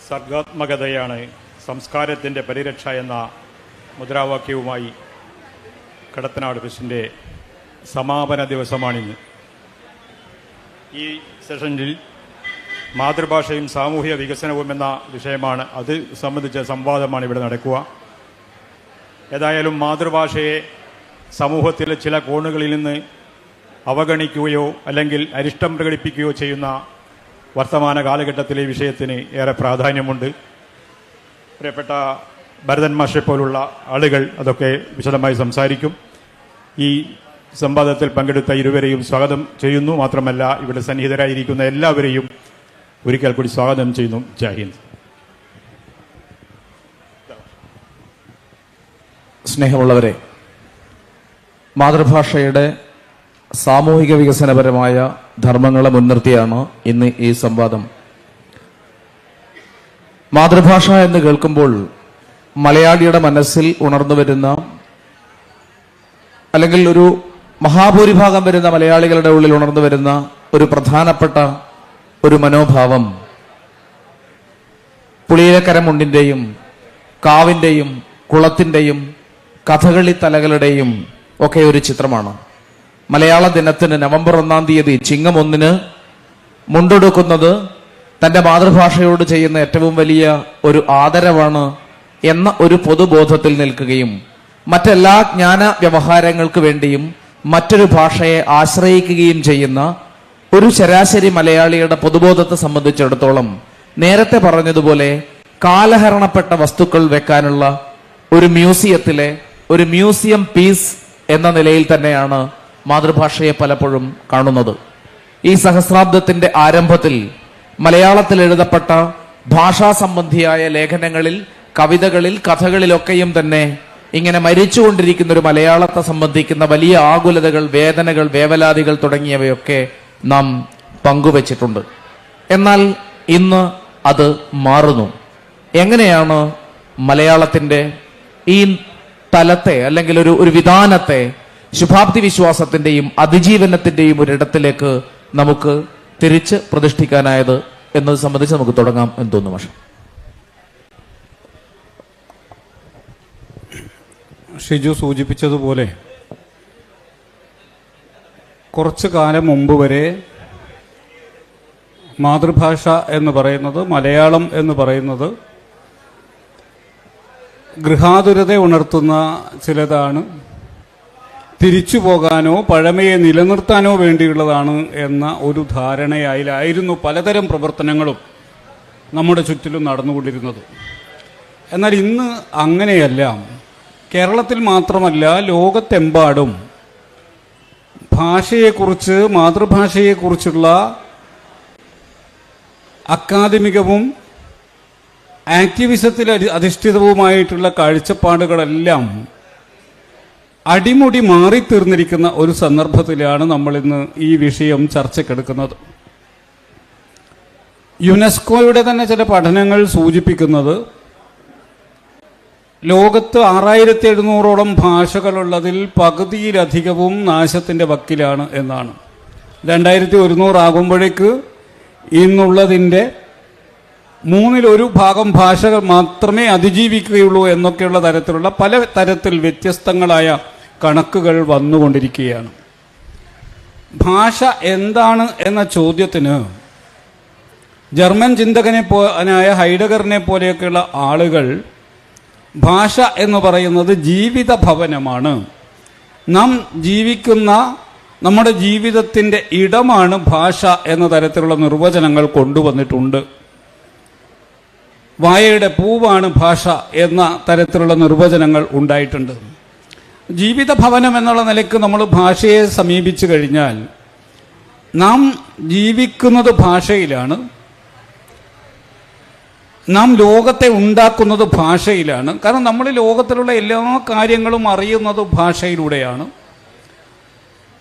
സർഗാത്മകതയാണ് സംസ്കാരത്തിൻ്റെ പരിരക്ഷ എന്ന മുദ്രാവാക്യവുമായി കടത്തനാട് ഫെസ്റ്റിൻ്റെ സമാപന ദിവസമാണിന്ന്. ഈ സെഷനിൽ മാതൃഭാഷയും സാമൂഹിക വികസനവും എന്ന വിഷയമാണ്, അത് സംബന്ധിച്ച സംവാദമാണ് ഇവിടെ നടക്കുക. ഏതായാലും മാതൃഭാഷയെ സമൂഹത്തിലെ ചില കോണുകളിൽ നിന്ന് അവഗണിക്കുകയോ അല്ലെങ്കിൽ അരിഷ്ടം പ്രകടിപ്പിക്കുകയോ ചെയ്യുന്ന വർത്തമാന കാലഘട്ടത്തിലെ വിഷയത്തിന് ഏറെ പ്രാധാന്യമുണ്ട്. പ്രിയപ്പെട്ട ഭരതൻ മാഷെ പോലുള്ള ആളുകൾ അതൊക്കെ വിശദമായി സംസാരിക്കും. ഈ സംവാദത്തിൽ പങ്കെടുത്ത ഇരുവരെയും സ്വാഗതം ചെയ്യുന്നു. മാത്രമല്ല ഇവിടെ സന്നിഹിതരായിരിക്കുന്ന എല്ലാവരെയും ഒരിക്കൽ കൂടി സ്വാഗതം ചെയ്യുന്നു. ജയ് ഹിന്ദ്. സ്നേഹമുള്ളവരെ, മാതൃഭാഷയുടെ സാമൂഹിക വികസനപരമായ ധർമ്മങ്ങളെ മുൻനിർത്തിയാണ് ഇന്ന് ഈ സംവാദം. മാതൃഭാഷ എന്ന് കേൾക്കുമ്പോൾ മലയാളിയുടെ മനസ്സിൽ ഉണർന്നു വരുന്ന, അല്ലെങ്കിൽ ഒരു മഹാഭൂരിഭാഗം വരുന്ന മലയാളികളുടെ ഉള്ളിൽ ഉണർന്നു വരുന്ന ഒരു പ്രധാനപ്പെട്ട ഒരു മനോഭാവം പുളിയിലക്കരമുണ്ടിൻ്റെയും കാവിൻ്റെയും കുളത്തിൻ്റെയും കഥകളി തലകളുടെയും ഒക്കെ ഒരു ചിത്രമാണ്. മലയാള ദിനത്തിന് നവംബർ 1-ാം തീയതി ചിങ്ങം 1-ന് മുണ്ടെടുക്കുന്നത് തൻ്റെ മാതൃഭാഷയോട് ചെയ്യുന്ന ഏറ്റവും വലിയ ഒരു ആദരവാണ് എന്ന ഒരു പൊതുബോധത്തിൽ നിൽക്കുകയും മറ്റെല്ലാ ജ്ഞാന വ്യവഹാരങ്ങൾക്ക് വേണ്ടിയും മറ്റൊരു ഭാഷയെ ആശ്രയിക്കുകയും ചെയ്യുന്ന ഒരു ശരാശരി മലയാളിയുടെ പൊതുബോധത്തെ സംബന്ധിച്ചിടത്തോളം നേരത്തെ പറഞ്ഞതുപോലെ കാലഹരണപ്പെട്ട വസ്തുക്കൾ വെക്കാനുള്ള ഒരു മ്യൂസിയത്തിലെ ഒരു മ്യൂസിയം പീസ് എന്ന നിലയിൽ തന്നെയാണ് മാതൃഭാഷയെ പലപ്പോഴും കാണുന്നത്. ഈ സഹസ്രാബ്ദത്തിന്റെ ആരംഭത്തിൽ മലയാളത്തിൽ എഴുതപ്പെട്ട ഭാഷാ സംബന്ധിയായ ലേഖനങ്ങളിൽ, കവിതകളിൽ, കഥകളിലൊക്കെയും തന്നെ ഇങ്ങനെ മരിച്ചുകൊണ്ടിരിക്കുന്ന ഒരു മലയാളത്തെ സംബന്ധിക്കുന്ന വലിയ ആകുലതകൾ, വേദനകൾ, വേവലാതികൾ തുടങ്ങിയവയൊക്കെ നാം പങ്കുവച്ചിട്ടുണ്ട്. എന്നാൽ ഇന്ന് അത് മാറുന്നു. എങ്ങനെയാണ് മലയാളത്തിന്റെ ഈ തലത്തെ, അല്ലെങ്കിൽ ഒരു വിധാനത്തെ ശുഭാപ്തി വിശ്വാസത്തിന്റെയും അതിജീവനത്തിന്റെയും ഒരിടത്തിലേക്ക് നമുക്ക് തിരിച്ച് പ്രതിഷ്ഠിക്കാനായത് എന്നത് സംബന്ധിച്ച് നമുക്ക് തുടങ്ങാം എന്ന് തോന്നുന്നു. പക്ഷേ ഷിജു സൂചിപ്പിച്ചതുപോലെ കുറച്ചു കാലം മുമ്പ് വരെ മാതൃഭാഷ എന്ന് പറയുന്നത്, മലയാളം എന്ന് പറയുന്നത് ഗൃഹാതുരത ഉണർത്തുന്ന ചിലതാണ്, തിരിച്ചു പോകാനോ പഴമയെ നിലനിർത്താനോ വേണ്ടിയുള്ളതാണ് എന്ന ഒരു ധാരണയായിരുന്നു പലതരം പ്രവർത്തനങ്ങളും നമ്മുടെ ചുറ്റിലും നടന്നുകൊണ്ടിരുന്നത്. എന്നാൽ ഇന്ന് അങ്ങനെയല്ല. കേരളത്തിൽ മാത്രമല്ല, ലോകത്തെമ്പാടും ഭാഷയെക്കുറിച്ച്, മാതൃഭാഷയെക്കുറിച്ചുള്ള അക്കാദമികവും ആക്ടിവിസത്തിൽ അധിഷ്ഠിതവുമായിട്ടുള്ള കാഴ്ചപ്പാടുകളെല്ലാം അടിമുടി മാറിത്തീർന്നിരിക്കുന്ന ഒരു സന്ദർഭത്തിലാണ് നമ്മൾ ഇന്ന് ഈ വിഷയം ചർച്ചയ്ക്കെടുക്കുന്നത്. യുനെസ്കോയുടെ തന്നെ ചില പഠനങ്ങൾ സൂചിപ്പിക്കുന്നത് ലോകത്ത് 6700ഓളം ഭാഷകളുള്ളതിൽ പകുതിയിലധികവും നാശത്തിന്റെ വക്കിലാണ് എന്നാണ്. 2100 ആകുമ്പോഴേക്ക് ഇന്നുള്ളതിൻ്റെ 1/3 ഭാഷകൾ മാത്രമേ അതിജീവിക്കുകയുള്ളൂ എന്നൊക്കെയുള്ള തരത്തിലുള്ള പല തരത്തിൽ വ്യത്യസ്തങ്ങളായ കണക്കുകൾ വന്നുകൊണ്ടിരിക്കുകയാണ്. ഭാഷ എന്താണ് എന്ന ചോദ്യത്തിന് ജർമ്മൻ ചിന്തകനായ ഹൈഡഗറിനെ പോലെയൊക്കെയുള്ള ആളുകൾ ഭാഷ എന്ന് പറയുന്നത് ജീവിത ഭവനമാണ്, നാം ജീവിക്കുന്ന നമ്മുടെ ജീവിതത്തിൻ്റെ ഇടമാണ് ഭാഷ എന്ന തരത്തിലുള്ള നിർവചനങ്ങൾ കൊണ്ടുവന്നിട്ടുണ്ട്. വായയുടെ പൂവാണ് ഭാഷ എന്ന തരത്തിലുള്ള നിർവചനങ്ങൾ ഉണ്ടായിട്ടുണ്ട്. ജീവിത ഭവനം എന്നുള്ള നിലയ്ക്ക് നമ്മൾ ഭാഷയെ സമീപിച്ചു കഴിഞ്ഞാൽ നാം ജീവിക്കുന്നത് ഭാഷയിലാണ്, നാം ലോകത്തെ ഉണ്ടാക്കുന്നത് ഭാഷയിലാണ്. കാരണം നമ്മൾ ലോകത്തിലുള്ള എല്ലാ കാര്യങ്ങളും അറിയുന്നത് ഭാഷയിലൂടെയാണ്.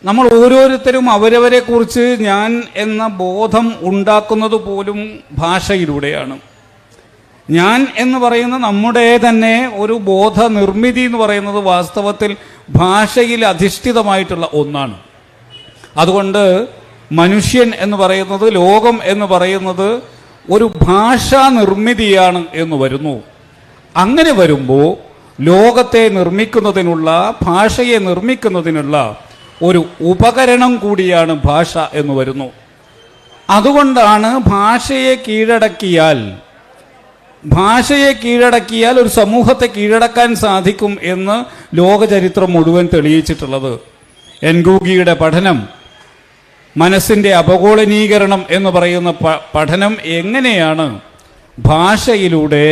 നമ്മൾ ഓരോരുത്തരും അവരവരെ കുറിച്ച് ഞാൻ എന്ന ബോധം ഉണ്ടാക്കുന്നത് പോലും ഭാഷയിലൂടെയാണ്. ഞാൻ എന്ന് പറയുന്ന നമ്മുടെ തന്നെ ഒരു ബോധ നിർമ്മിതി എന്ന് പറയുന്നത് വാസ്തവത്തിൽ ഭാഷയിൽ അധിഷ്ഠിതമായിട്ടുള്ള ഒന്നാണ്. അതുകൊണ്ട് മനുഷ്യൻ എന്ന് പറയുന്നത്, ലോകം എന്ന് പറയുന്നത് ഒരു ഭാഷാ നിർമ്മിതിയാണ് എന്ന് വരുന്നു. അങ്ങനെ വരുമ്പോൾ ലോകത്തെ നിർമ്മിക്കുന്നതിനുള്ള, ഭാഷയെ നിർമ്മിക്കുന്നതിനുള്ള ഒരു ഉപകരണം കൂടിയാണ് ഭാഷ എന്ന് വരുന്നു. അതുകൊണ്ടാണ് ഭാഷയെ കീഴടക്കിയാൽ ഒരു സമൂഹത്തെ കീഴടക്കാൻ സാധിക്കും എന്ന് ലോകചരിത്രം മുഴുവൻ തെളിയിച്ചിട്ടുള്ളത്. എൻഗൂഗിയുടെ പഠനം, മനസ്സിന്റെ അപകോളനീകരണം എന്ന് പറയുന്ന പഠനം എങ്ങനെയാണ് ഭാഷയിലൂടെ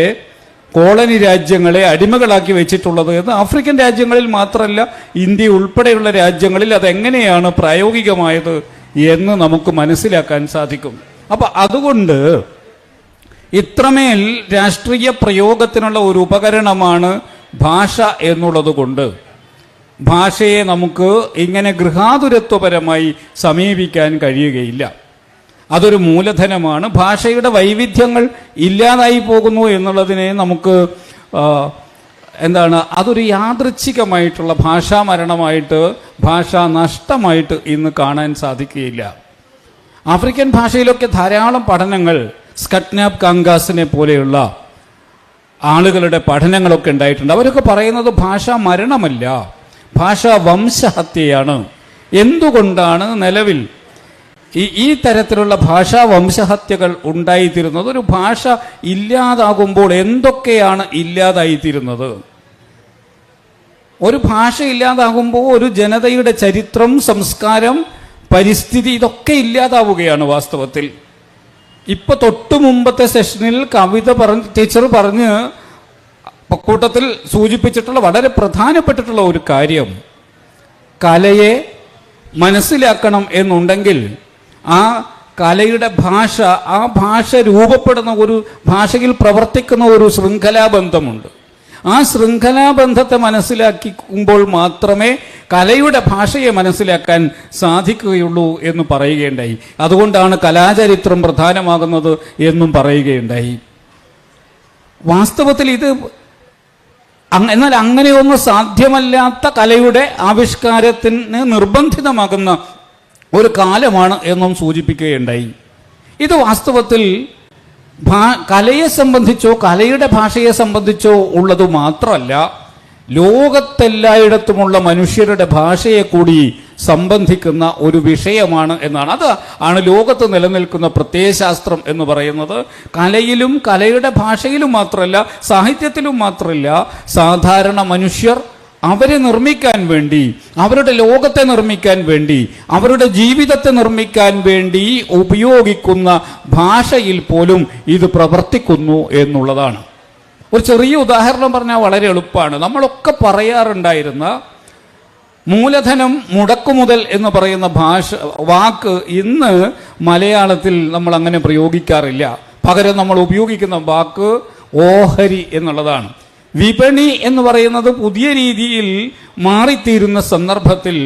കോളനി രാജ്യങ്ങളെ അടിമകളാക്കി വെച്ചിട്ടുള്ളത് എന്ന് ആഫ്രിക്കൻ രാജ്യങ്ങളിൽ മാത്രമല്ല ഇന്ത്യ ഉൾപ്പെടെയുള്ള രാജ്യങ്ങളിൽ അതെങ്ങനെയാണ് പ്രായോഗികമായത് എന്ന് നമുക്ക് മനസ്സിലാക്കാൻ സാധിക്കും. അപ്പൊ അതുകൊണ്ട് ഇത്രമേൽ രാഷ്ട്രീയ പ്രയോഗത്തിനുള്ള ഒരു ഉപകരണമാണ് ഭാഷ എന്നുള്ളത് കൊണ്ട് ഭാഷയെ നമുക്ക് ഇങ്ങനെ ഗൃഹാതുരത്വപരമായി സമീപിക്കാൻ കഴിയുകയില്ല. അതൊരു മൂലധനമാണ്. ഭാഷയുടെ വൈവിധ്യങ്ങൾ ഇല്ലാതായി പോകുന്നു എന്നുള്ളതിനെ നമുക്ക് അതൊരു യാദൃച്ഛികമായിട്ടുള്ള ഭാഷാ മരണമായിട്ട്, ഭാഷാ നഷ്ടമായിട്ട് ഇന്ന് കാണാൻ സാധിക്കുകയില്ല. ആഫ്രിക്കൻ ഭാഷയിലൊക്കെ ധാരാളം പഠനങ്ങൾ, സ്കട്നാബ് കാങ്കാസിനെ പോലെയുള്ള ആളുകളുടെ പഠനങ്ങളൊക്കെ ഉണ്ടായിട്ടുണ്ട്. അവരൊക്കെ പറയുന്നത് ഭാഷാ മരണമല്ല, ഭാഷാ വംശഹത്യയാണ്. എന്തുകൊണ്ടാണ് നിലവിൽ ഈ തരത്തിലുള്ള ഭാഷാ വംശഹത്യകൾ ഉണ്ടായിത്തീരുന്നത്? ഒരു ഭാഷ ഇല്ലാതാകുമ്പോൾ എന്തൊക്കെയാണ് ഇല്ലാതായിത്തീരുന്നത്? ഒരു ഭാഷ ഇല്ലാതാകുമ്പോൾ ഒരു ജനതയുടെ ചരിത്രം, സംസ്കാരം, പരിസ്ഥിതി ഇതൊക്കെ ഇല്ലാതാവുകയാണ് വാസ്തവത്തിൽ. ഇപ്പൊ തൊട്ടു മുമ്പത്തെ സെഷനിൽ ടീച്ചർ പറഞ്ഞ് കൂട്ടത്തിൽ സൂചിപ്പിച്ചിട്ടുള്ള വളരെ പ്രധാനപ്പെട്ടിട്ടുള്ള ഒരു കാര്യം, കലയെ മനസ്സിലാക്കണം എന്നുണ്ടെങ്കിൽ ആ കലയുടെ ഭാഷ, ആ ഭാഷ രൂപപ്പെടുന്ന ഒരു ഭാഷയിൽ പ്രവർത്തിക്കുന്ന ഒരു ശൃംഖലാബന്ധമുണ്ട്. ആ ശൃംഖലാബന്ധത്തെ മനസ്സിലാക്കുമ്പോൾ മാത്രമേ കലയുടെ ഭാഷയെ മനസ്സിലാക്കാൻ സാധിക്കുകയുള്ളൂ എന്ന് പറയുകയുണ്ടായി. അതുകൊണ്ടാണ് കലാചരിത്രം പ്രധാനമാകുന്നത് എന്നും പറയുകയുണ്ടായി. വാസ്തവത്തിൽ എന്നാൽ അങ്ങനെയൊന്നും സാധ്യമല്ലാത്ത കലയുടെ ആവിഷ്കാരത്തിന് നിർബന്ധിതമാകുന്ന ഒരു കാലമാണ് എന്നും സൂചിപ്പിക്കുകയുണ്ടായി. ഇത് വാസ്തവത്തിൽ കലയെ സംബന്ധിച്ചോ കലയുടെ ഭാഷയെ സംബന്ധിച്ചോ ഉള്ളത് മാത്രമല്ല, ലോകത്തെല്ലായിടത്തുമുള്ള മനുഷ്യരുടെ ഭാഷയെ കൂടി സംബന്ധിക്കുന്ന ഒരു വിഷയമാണ് എന്നാണ്. അത് ആണ് ലോകത്ത് നിലനിൽക്കുന്ന പ്രത്യയശാസ്ത്രം എന്ന് പറയുന്നത്. കലയിലും കലയുടെ ഭാഷയിലും മാത്രമല്ല, സാഹിത്യത്തിലും മാത്രമല്ല, സാധാരണ മനുഷ്യർ അവരെ നിർമ്മിക്കാൻ വേണ്ടി, അവരുടെ ലോകത്തെ നിർമ്മിക്കാൻ വേണ്ടി, അവരുടെ ജീവിതത്തെ നിർമ്മിക്കാൻ വേണ്ടി ഉപയോഗിക്കുന്ന ഭാഷയിൽ പോലും ഇത് പ്രവർത്തിക്കുന്നു എന്നുള്ളതാണ്. ഒരു ചെറിയ ഉദാഹരണം പറഞ്ഞാൽ വളരെ എളുപ്പമാണ്. നമ്മളൊക്കെ പറയാറുണ്ടായിരുന്ന മൂലധനം മുടക്കുമുതൽ എന്ന് പറയുന്ന വാക്ക് ഇന്ന് മലയാളത്തിൽ നമ്മൾ അങ്ങനെ പ്രയോഗിക്കാറില്ല. പകരം നമ്മൾ ഉപയോഗിക്കുന്ന വാക്ക് ഓഹരി എന്നുള്ളതാണ്. വിപണി എന്ന് പറയുന്നത് പുതിയ രീതിയിൽ മാറിത്തീരുന്ന സന്ദർഭത്തിൽ,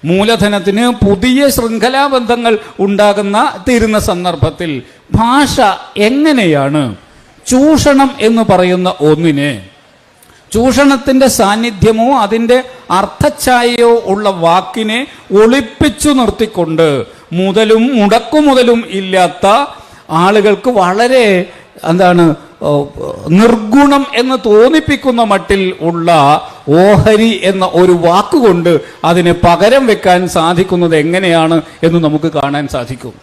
മൂലധനത്തിന് പുതിയ ശൃംഖലാബന്ധങ്ങൾ തീരുന്ന സന്ദർഭത്തിൽ ഭാഷ എങ്ങനെയാണ് ചൂഷണം എന്ന് പറയുന്ന ഒന്നിനെ, ചൂഷണത്തിന്റെ സാന്നിധ്യമോ അതിൻ്റെ അർത്ഥഛായയോ ഉള്ള വാക്കിനെ ഒളിപ്പിച്ചു നിർത്തിക്കൊണ്ട് മുതലും മുടക്കുമുതലും ഇല്ലാത്ത ആളുകൾക്ക് വളരെ നിർഗുണം എന്ന് തോന്നിപ്പിക്കുന്ന മട്ടിൽ ഉള്ള ഓഹരി എന്ന ഒരു വാക്കുകൊണ്ട് അതിനെ പകരം വെക്കാൻ സാധിക്കുന്നത് എങ്ങനെയാണ് എന്ന് നമുക്ക് കാണാൻ സാധിക്കും.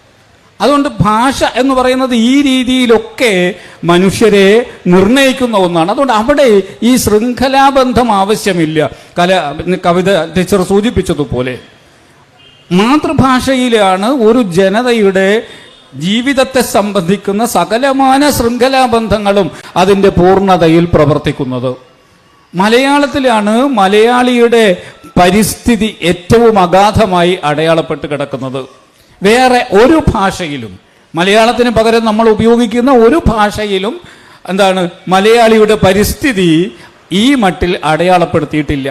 അതുകൊണ്ട് ഭാഷ എന്ന് പറയുന്നത് ഈ രീതിയിലൊക്കെ മനുഷ്യരെ നിർണയിക്കുന്ന ഒന്നാണ്. അതുകൊണ്ട് അവിടെ ഈ ശൃംഖലാബന്ധം ആവശ്യമില്ല. കവിത ടീച്ചർ സൂചിപ്പിച്ചതുപോലെ മാതൃഭാഷയിലാണ് ഒരു ജനതയുടെ ജീവിതത്തെ സംബന്ധിക്കുന്ന സകലമാന ശൃംഖലാബന്ധങ്ങളും അതിൻ്റെ പൂർണ്ണതയിൽ പ്രവർത്തിക്കുന്നത്. മലയാളത്തിലാണ് മലയാളിയുടെ പരിസ്ഥിതി ഏറ്റവും അഗാധമായി അടയാളപ്പെട്ട് കിടക്കുന്നത്. വേറെ ഒരു ഭാഷയിലും, മലയാളത്തിന് പകരം നമ്മൾ ഉപയോഗിക്കുന്ന ഒരു ഭാഷയിലും മലയാളിയുടെ പരിസ്ഥിതി ഈ മട്ടിൽ അടയാളപ്പെടുത്തിയിട്ടില്ല.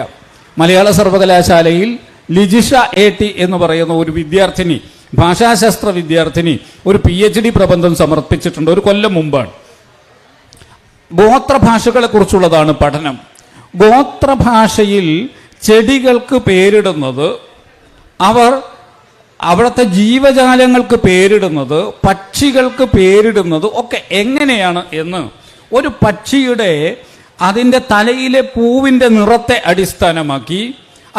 മലയാള സർവകലാശാലയിൽ ലിജിഷ AT എന്ന് പറയുന്ന ഒരു വിദ്യാർത്ഥിനി, ഭാഷാശാസ്ത്ര വിദ്യാർത്ഥിനി, ഒരു PhD പ്രബന്ധം സമർപ്പിച്ചിട്ടുണ്ട്. ഒരു കൊല്ലം മുമ്പാണ്. ഗോത്രഭാഷകളെ കുറിച്ചുള്ളതാണ് പഠനം. ഗോത്രഭാഷയിൽ ചെടികൾക്ക് പേരിടുന്നത് അവർ അവിടുത്തെ ജീവജാലങ്ങൾക്ക് പേരിടുന്നത്, പക്ഷികൾക്ക് പേരിടുന്നത് ഒക്കെ എങ്ങനെയാണ് എന്ന് ഒരു പക്ഷിയുടെ അതിൻ്റെ തലയിലെ പൂവിൻ്റെ നിറത്തെ അടിസ്ഥാനമാക്കി,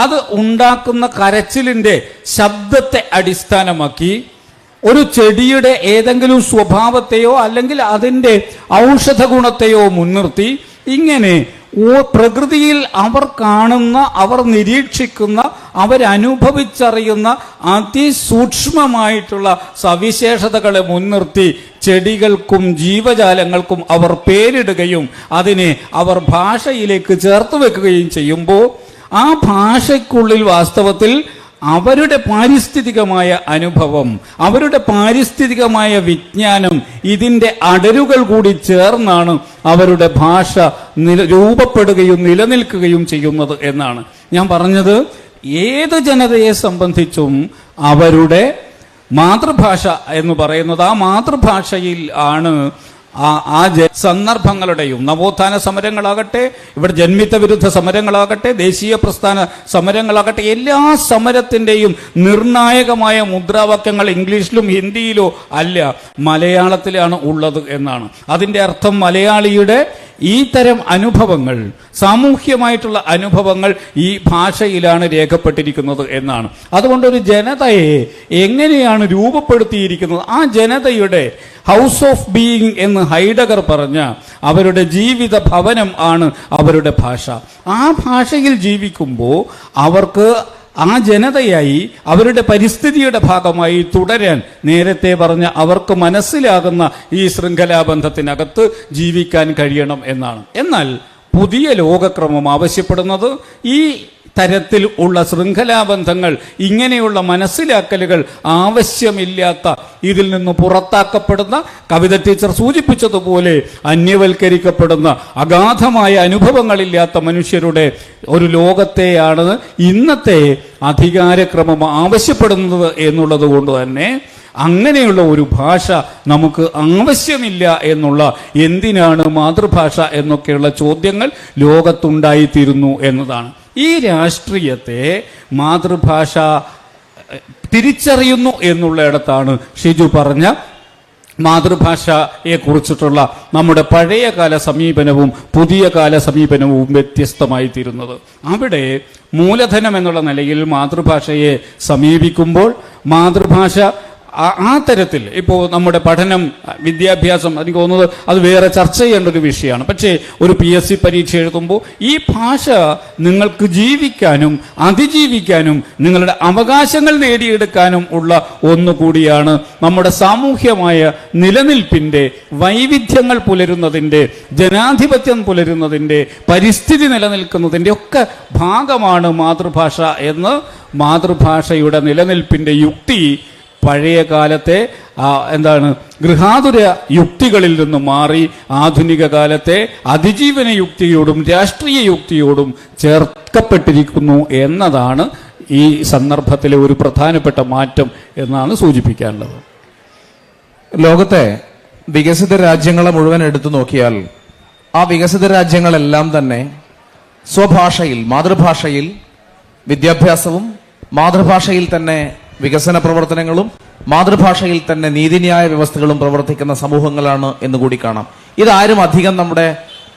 അത് ഉണ്ടാക്കുന്ന കരച്ചിലിൻ്റെ ശബ്ദത്തെ അടിസ്ഥാനമാക്കി, ഒരു ചെടിയുടെ ഏതെങ്കിലും സ്വഭാവത്തെയോ അല്ലെങ്കിൽ അതിൻ്റെ ഔഷധ ഗുണത്തെയോ മുൻനിർത്തി ഇങ്ങനെ പ്രകൃതിയിൽ അവർ കാണുന്ന, അവർ നിരീക്ഷിക്കുന്ന, അവരനുഭവിച്ചറിയുന്ന അതിസൂക്ഷ്മമായിട്ടുള്ള സവിശേഷതകളെ മുൻനിർത്തി ചെടികൾക്കും ജീവജാലങ്ങൾക്കും അവർ പേരിടുകയും അതിനെ അവർ ഭാഷയിലേക്ക് ചേർത്ത് വെക്കുകയും ചെയ്യുമ്പോൾ ആ ഭാഷയ്ക്കുള്ളിൽ വാസ്തവത്തിൽ അവരുടെ പാരിസ്ഥിതികമായ അനുഭവം, അവരുടെ പാരിസ്ഥിതികമായ വിജ്ഞാനം, ഇതിൻ്റെ അടരുകൾ കൂടി ചേർന്നാണ് അവരുടെ ഭാഷ രൂപപ്പെടുകയും നിലനിൽക്കുകയും ചെയ്യുന്നത് എന്നാണ് ഞാൻ പറഞ്ഞത്. ഏത് ജനതയെ സംബന്ധിച്ചും അവരുടെ മാതൃഭാഷ എന്ന് പറയുന്നത്, ആ മാതൃഭാഷയിൽ ആണ് ആ സന്ദർഭങ്ങളുടെയും നവോത്ഥാന സമരങ്ങളാകട്ടെ, ഇവിടെ ജന്മിത്ത വിരുദ്ധ സമരങ്ങളാകട്ടെ, ദേശീയ പ്രസ്ഥാന സമരങ്ങളാകട്ടെ, എല്ലാ സമരത്തിൻ്റെയും നിർണായകമായ മുദ്രാവാക്യങ്ങൾ ഇംഗ്ലീഷിലും ഹിന്ദിയിലോ അല്ല, മലയാളത്തിലാണ് ഉള്ളത് എന്നാണ്. അതിൻ്റെ അർത്ഥം മലയാളിയുടെ ഈ തരം അനുഭവങ്ങൾ, സാമൂഹ്യമായിട്ടുള്ള അനുഭവങ്ങൾ ഈ ഭാഷയിലാണ് രേഖപ്പെട്ടിരിക്കുന്നത് എന്നാണ്. അതുകൊണ്ട് ഒരു ജനതയെ എങ്ങനെയാണ് രൂപപ്പെടുത്തിയിരിക്കുന്നത്, ആ ജനതയുടെ ഹൗസ് ഓഫ് ബീയിങ് എന്ന് ഹൈഡഗർ പറഞ്ഞ അവരുടെ ജീവിത ഭവനം ആണ് അവരുടെ ഭാഷ. ആ ഭാഷയിൽ ജീവിക്കുമ്പോൾ അവർക്ക് ആ ജനതയായി അവരുടെ പരിസ്ഥിതിയുടെ ഭാഗമായി തുടരാൻ, നേരത്തെ പറഞ്ഞ അവർക്ക് മനസ്സിലാകുന്ന ഈ ശൃംഖലാബന്ധത്തിനകത്ത് ജീവിക്കാൻ കഴിയണം എന്നാണ്. എന്നാൽ പുതിയ ലോകക്രമം ആവശ്യപ്പെടുന്നത് ഈ തരത്തിൽ ഉള്ള ശൃംഖലാബന്ധങ്ങൾ, ഇങ്ങനെയുള്ള മനസ്സിലാക്കലുകൾ ആവശ്യമില്ലാത്ത, ഇതിൽ നിന്ന് പുറത്താക്കപ്പെടുന്ന, കവിത ടീച്ചർ സൂചിപ്പിച്ചതുപോലെ അന്യവൽക്കരിക്കപ്പെടുന്ന, അഗാധമായ അനുഭവങ്ങളില്ലാത്ത മനുഷ്യരുടെ ഒരു ലോകത്തെയാണ് ഇന്നത്തെ അധികാരക്രമം ആവശ്യപ്പെടുന്നത് എന്നുള്ളത് കൊണ്ട് തന്നെ അങ്ങനെയുള്ള ഒരു ഭാഷ നമുക്ക് ആവശ്യമില്ല എന്നുള്ള, എന്തിനാണ് മാതൃഭാഷ എന്നൊക്കെയുള്ള ചോദ്യങ്ങൾ ലോകത്തുണ്ടായിത്തീരുന്നു എന്നതാണ്. ഈ രാഷ്ട്രീയത്തെ മാതൃഭാഷ തിരിച്ചറിയുന്നു എന്നുള്ളിടത്താണ് ഷിജു പറഞ്ഞ മാതൃഭാഷയെ കുറിച്ചിട്ടുള്ള നമ്മുടെ പഴയകാല സമീപനവും പുതിയ കാല സമീപനവും വ്യത്യസ്തമായി തീരുന്നത്. അവിടെ മൂലധനം എന്നുള്ള നിലയിൽ മാതൃഭാഷയെ സമീപിക്കുമ്പോൾ മാതൃഭാഷ ആ തരത്തിൽ ഇപ്പോൾ നമ്മുടെ പഠനം, വിദ്യാഭ്യാസം, എനിക്ക് തോന്നുന്നത് അത് വേറെ ചർച്ച ചെയ്യേണ്ട ഒരു വിഷയമാണ്. പക്ഷേ ഒരു PSC പരീക്ഷ എഴുതുമ്പോൾ ഈ ഭാഷ നിങ്ങൾക്ക് ജീവിക്കാനും അതിജീവിക്കാനും നിങ്ങളുടെ അവകാശങ്ങൾ നേടിയെടുക്കാനും ഉള്ള ഒന്നുകൂടിയാണ്. നമ്മുടെ സാമൂഹ്യമായ നിലനിൽപ്പിൻ്റെ, വൈവിധ്യങ്ങൾ പുലരുന്നതിൻ്റെ, ജനാധിപത്യം പുലരുന്നതിൻ്റെ, പരിസ്ഥിതി നിലനിൽക്കുന്നതിൻ്റെ ഒക്കെ ഭാഗമാണ് മാതൃഭാഷ എന്ന് മാതൃഭാഷയുടെ നിലനിൽപ്പിൻ്റെ യുക്തി പഴയ കാലത്തെ ഗൃഹാതുര യുക്തികളിൽ നിന്ന് മാറി ആധുനിക കാലത്തെ അതിജീവന യുക്തിയോടും രാഷ്ട്രീയ യുക്തിയോടും ചേർക്കപ്പെട്ടിരിക്കുന്നു എന്നതാണ് ഈ സന്ദർഭത്തിലെ ഒരു പ്രധാനപ്പെട്ട മാറ്റം എന്നാണ് സൂചിപ്പിക്കാനുള്ളത്. ലോകത്തെ വികസിത രാജ്യങ്ങളെ മുഴുവൻ എടുത്തു നോക്കിയാൽ ആ വികസിത രാജ്യങ്ങളെല്ലാം തന്നെ സ്വഭാഷയിൽ, മാതൃഭാഷയിൽ വിദ്യാഭ്യാസവും, മാതൃഭാഷയിൽ തന്നെ വികസന പ്രവർത്തനങ്ങളും, മാതൃഭാഷയിൽ തന്നെ നീതിന്യായ വ്യവസ്ഥകളും പ്രവർത്തിക്കുന്ന സമൂഹങ്ങളാണ് എന്നുകൂടി കാണാം. ഇതാരും അധികം നമ്മുടെ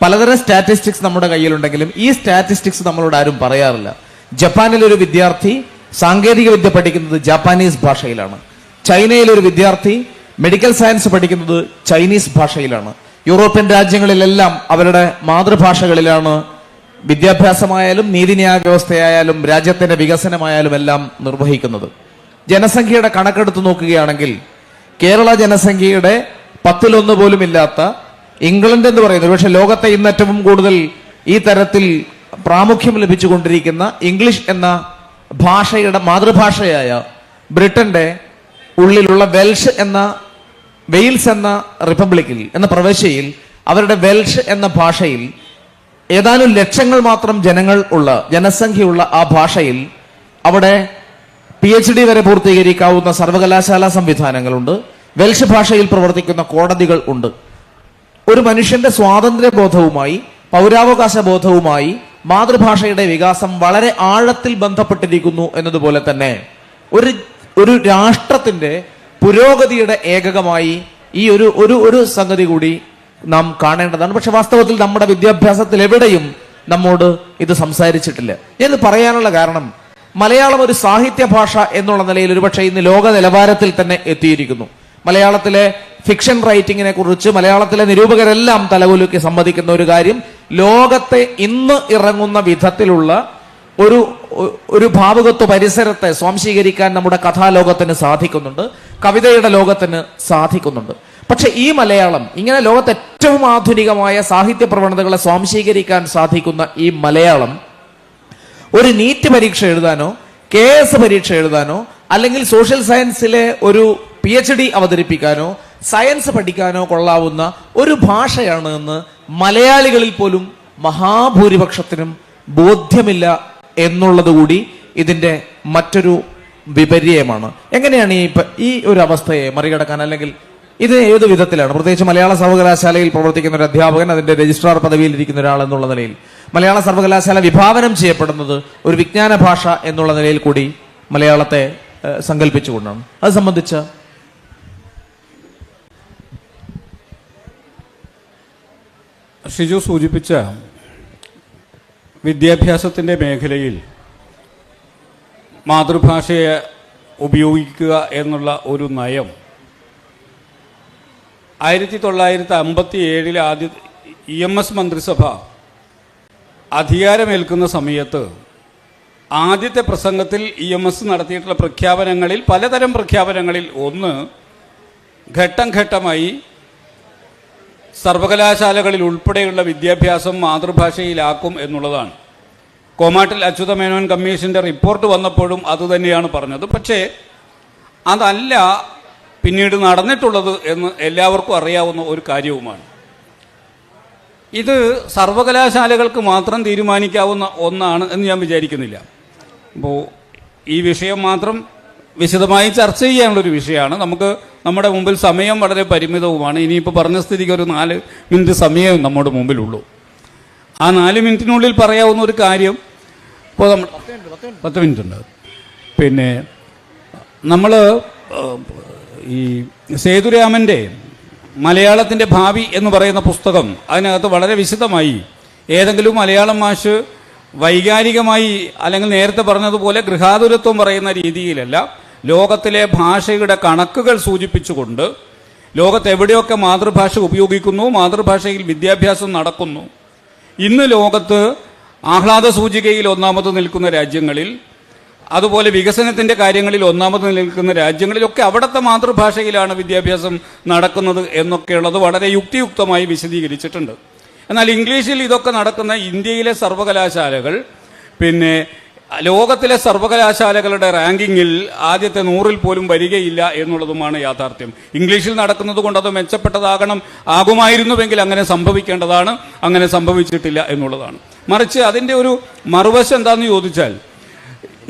പലതരം സ്റ്റാറ്റിസ്റ്റിക്സ് നമ്മുടെ കയ്യിലുണ്ടെങ്കിലും ഈ സ്റ്റാറ്റിസ്റ്റിക്സ് നമ്മളോട് ആരും പറയാറില്ല. ജപ്പാനിലൊരു വിദ്യാർത്ഥി സാങ്കേതിക വിദ്യ പഠിക്കുന്നത് ജാപ്പാനീസ് ഭാഷയിലാണ്. ചൈനയിലൊരു വിദ്യാർത്ഥി മെഡിക്കൽ സയൻസ് പഠിക്കുന്നത് ചൈനീസ് ഭാഷയിലാണ്. യൂറോപ്യൻ രാജ്യങ്ങളിലെല്ലാം അവരുടെ മാതൃഭാഷകളിലാണ് വിദ്യാഭ്യാസമായാലും നീതിന്യായ വ്യവസ്ഥയായാലും രാജ്യത്തിന്റെ വികസനമായാലും എല്ലാം നിർവഹിക്കുന്നത്. ജനസംഖ്യയുടെ കണക്കെടുത്ത് നോക്കുകയാണെങ്കിൽ കേരള ജനസംഖ്യയുടെ 10% പോലും ഇല്ലാത്ത ഇംഗ്ലണ്ട് എന്ന് പറയുന്നത്, ഒരുപക്ഷെ ലോകത്തെ ഇന്ന് ഏറ്റവും കൂടുതൽ ഈ തരത്തിൽ പ്രാമുഖ്യം ലഭിച്ചുകൊണ്ടിരിക്കുന്ന ഇംഗ്ലീഷ് എന്ന ഭാഷയുടെ മാതൃഭാഷയായ ബ്രിട്ടന്റെ ഉള്ളിലുള്ള വെയിൽസ് എന്ന റിപ്പബ്ലിക്കിൽ എന്ന പ്രവിശ്യയിൽ അവരുടെ വെൽഷ് എന്ന ഭാഷയിൽ ഏതാനും ലക്ഷങ്ങൾ മാത്രം ജനസംഖ്യയുള്ള ആ ഭാഷയിൽ അവിടെ PhD വരെ പൂർത്തീകരിക്കാവുന്ന സർവകലാശാല സംവിധാനങ്ങളുണ്ട്. വെൽഷ് ഭാഷയിൽ പ്രവർത്തിക്കുന്ന കോടതികൾ ഉണ്ട്. ഒരു മനുഷ്യന്റെ സ്വാതന്ത്ര്യബോധവുമായി, പൗരാവകാശ ബോധവുമായി മാതൃഭാഷയുടെ വികാസം വളരെ ആഴത്തിൽ ബന്ധപ്പെട്ടിരിക്കുന്നു എന്നതുപോലെ തന്നെ ഒരു രാഷ്ട്രത്തിന്റെ പുരോഗതിയുടെ ഏകകമായി ഈ ഒരു സംഗതി കൂടി നാം കാണേണ്ടതാണ്. പക്ഷെ വാസ്തവത്തിൽ നമ്മുടെ വിദ്യാഭ്യാസത്തിൽ എവിടെയും നമ്മോട് ഇത് സംസാരിച്ചിട്ടില്ല. ഞാനിത് പറയാനുള്ള കാരണം, മലയാളം ഒരു സാഹിത്യ ഭാഷ എന്നുള്ള നിലയിൽ ഒരുപക്ഷെ ഇന്ന് ലോക നിലവാരത്തിൽ തന്നെ എത്തിയിരിക്കുന്നു. മലയാളത്തിലെ ഫിക്ഷൻ റൈറ്റിങ്ങിനെ കുറിച്ച് മലയാളത്തിലെ നിരൂപകരെല്ലാം തലകുലുക്കി സമ്മതിക്കുന്ന ഒരു കാര്യം, ലോകത്തെ ഇന്ന് ഇറങ്ങുന്ന വിധത്തിലുള്ള ഒരു ഭാവുകത്വ പരിസരത്തെ സ്വാംശീകരിക്കാൻ നമ്മുടെ കഥാലോകത്തിന് സാധിക്കുന്നുണ്ട്, കവിതയുടെ ലോകത്തിന് സാധിക്കുന്നുണ്ട്. പക്ഷെ ഈ മലയാളം, ഇങ്ങനെ ലോകത്തെ ഏറ്റവും ആധുനികമായ സാഹിത്യ പ്രവണതകളെ സ്വാംശീകരിക്കാൻ സാധിക്കുന്ന ഈ മലയാളം ഒരു നീറ്റ് പരീക്ഷ എഴുതാനോ KS പരീക്ഷ എഴുതാനോ അല്ലെങ്കിൽ സോഷ്യൽ സയൻസിലെ ഒരു PhD അവതരിപ്പിക്കാനോ സയൻസ് പഠിക്കാനോ കൊള്ളാവുന്ന ഒരു ഭാഷയാണ് എന്ന് മലയാളികളിൽ പോലും മഹാഭൂരിപക്ഷത്തിനും ബോധ്യമില്ല എന്നുള്ളത് കൂടി ഇതിന്റെ മറ്റൊരു വിപര്യമാണ്. എങ്ങനെയാണ് ഈ ഒരു അവസ്ഥയെ മറികടക്കാൻ, അല്ലെങ്കിൽ ഇത് ഏത് വിധത്തിലാണ്, പ്രത്യേകിച്ച് മലയാള സർവകലാശാലയിൽ പ്രവർത്തിക്കുന്ന ഒരു അധ്യാപകൻ, അതിന്റെ രജിസ്ട്രാർ പദവിയിൽ ഇരിക്കുന്ന ഒരാൾ എന്നുള്ള നിലയിൽ മലയാള സർവകലാശാല വിഭാവനം ചെയ്യപ്പെടുന്നത് ഒരു വിജ്ഞാന ഭാഷ എന്നുള്ള നിലയിൽ കൂടി മലയാളത്തെ സങ്കല്പിച്ചുകൊണ്ടാണ്. അത് സംബന്ധിച്ച് ഷിജു സൂചിപ്പിച്ച വിദ്യാഭ്യാസത്തിൻ്റെ മേഖലയിൽ മാതൃഭാഷയെ ഉപയോഗിക്കുക എന്നുള്ള ഒരു നയം 1957 ആദ്യ EMS മന്ത്രിസഭ അധികാരമേൽക്കുന്ന സമയത്ത് ആദ്യത്തെ പ്രസംഗത്തിൽ EMS നടത്തിയിട്ടുള്ള പ്രഖ്യാപനങ്ങളിൽ, പലതരം പ്രഖ്യാപനങ്ങളിൽ ഒന്ന്, ഘട്ടം ഘട്ടമായി സർവകലാശാലകളിൽ ഉൾപ്പെടെയുള്ള വിദ്യാഭ്യാസം മാതൃഭാഷയിലാക്കും എന്നുള്ളതാണ്. കോമാട്ടിൽ അച്യുതമേനോൻ കമ്മീഷന്റെ റിപ്പോർട്ട് വന്നപ്പോഴും അതുതന്നെയാണ് പറഞ്ഞത്. പക്ഷേ അതല്ല പിന്നീട് നടന്നിട്ടുള്ളത് എന്ന് എല്ലാവർക്കും അറിയാവുന്ന ഒരു കാര്യവുമാണ്. ഇത് സർവകലാശാലകൾക്ക് മാത്രം തീരുമാനിക്കാവുന്ന ഒന്നാണ് എന്ന് ഞാൻ വിചാരിക്കുന്നില്ല. അപ്പോൾ ഈ വിഷയം മാത്രം വിശദമായി ചർച്ച ചെയ്യാനുള്ളൊരു വിഷയമാണ്. നമുക്ക് നമ്മുടെ മുമ്പിൽ സമയം വളരെ പരിമിതവുമാണ്. ഇനിയിപ്പോൾ പറഞ്ഞ സ്ഥിതിക്ക് ഒരു 4 മിനിറ്റ് സമയം നമ്മുടെ മുമ്പിലുള്ളൂ. ആ 4 മിനിറ്റിനുള്ളിൽ പറയാവുന്ന ഒരു കാര്യം, ഇപ്പോൾ നമ്മൾ 10 മിനിറ്റ് ഉണ്ട്. പിന്നെ നമ്മൾ ഈ സേതുരാമൻ്റെ മലയാളത്തിൻ്റെ ഭാവി എന്ന് പറയുന്ന പുസ്തകം, അതിനകത്ത് വളരെ വിശദമായി ഏതെങ്കിലും മലയാളം മാഷ് വൈകാരികമായി അല്ലെങ്കിൽ നേരത്തെ പറഞ്ഞതുപോലെ ഗൃഹാതുരത്വം പറയുന്ന രീതിയിലല്ല, ലോകത്തിലെ ഭാഷയുടെ കണക്കുകൾ സൂചിപ്പിച്ചുകൊണ്ട് ലോകത്ത് എവിടെയൊക്കെ മാതൃഭാഷ ഉപയോഗിക്കുന്നു, മാതൃഭാഷയിൽ വിദ്യാഭ്യാസം നടക്കുന്നു, ഇന്ന് ലോകത്ത് ആഹ്ലാദ സൂചികയിൽ ഒന്നാമത് നിൽക്കുന്ന രാജ്യങ്ങളിൽ, അതുപോലെ വികസനത്തിൻ്റെ കാര്യങ്ങളിൽ ഒന്നാമത് നിൽക്കുന്ന രാജ്യങ്ങളിലൊക്കെ അവിടുത്തെ മാതൃഭാഷയിലാണ് വിദ്യാഭ്യാസം നടക്കുന്നത് എന്നൊക്കെയുള്ളത് വളരെ യുക്തിയുക്തമായി വിശദീകരിച്ചിട്ടുണ്ട്. എന്നാൽ ഇംഗ്ലീഷിൽ ഇതൊക്കെ നടക്കുന്ന ഇന്ത്യയിലെ സർവകലാശാലകൾ പിന്നെ ലോകത്തിലെ സർവകലാശാലകളുടെ റാങ്കിങ്ങിൽ ആദ്യത്തെ 100-ൽ പോലും വരികയില്ല എന്നുള്ളതുമാണ് യാഥാർത്ഥ്യം. ഇംഗ്ലീഷിൽ നടക്കുന്നത് കൊണ്ട് അത് ആകുമായിരുന്നുവെങ്കിൽ അങ്ങനെ സംഭവിക്കേണ്ടതാണ്, അങ്ങനെ സംഭവിച്ചിട്ടില്ല എന്നുള്ളതാണ്. മറിച്ച് അതിൻ്റെ ഒരു മറുവശം എന്താണെന്ന് ചോദിച്ചാൽ,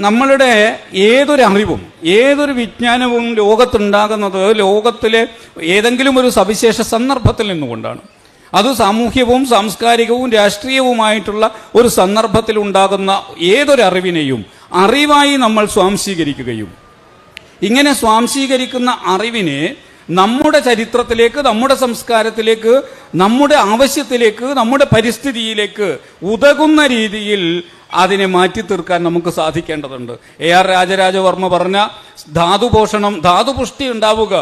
നമ്മളുടെ ഏതൊരു അറിവും ഏതൊരു വിജ്ഞാനവും ലോകത്തുണ്ടാകുന്നത് ലോകത്തിലെ ഏതെങ്കിലും ഒരു സവിശേഷ സന്ദർഭത്തിൽ നിന്നുകൊണ്ടാണ്. അത് സാമൂഹ്യവും സാംസ്കാരികവും രാഷ്ട്രീയവുമായിട്ടുള്ള ഒരു സന്ദർഭത്തിൽ ഉണ്ടാകുന്ന ഏതൊരു അറിവിനെയും അറിവായി നമ്മൾ സ്വാംശീകരിക്കുകയും ഇങ്ങനെ സ്വാംശീകരിക്കുന്ന അറിവിനെ നമ്മുടെ ചരിത്രത്തിലേക്ക്, നമ്മുടെ സംസ്കാരത്തിലേക്ക്, നമ്മുടെ ആവശ്യത്തിലേക്ക്, നമ്മുടെ പരിസ്ഥിതിയിലേക്ക് ഉതകുന്ന രീതിയിൽ അതിനെ മാറ്റി തീർക്കാൻ നമുക്ക് സാധിക്കേണ്ടതുണ്ട്. AR രാജരാജവർമ്മ പറഞ്ഞ ധാതുപോഷണം, ധാതുപുഷ്ടി ഉണ്ടാവുക,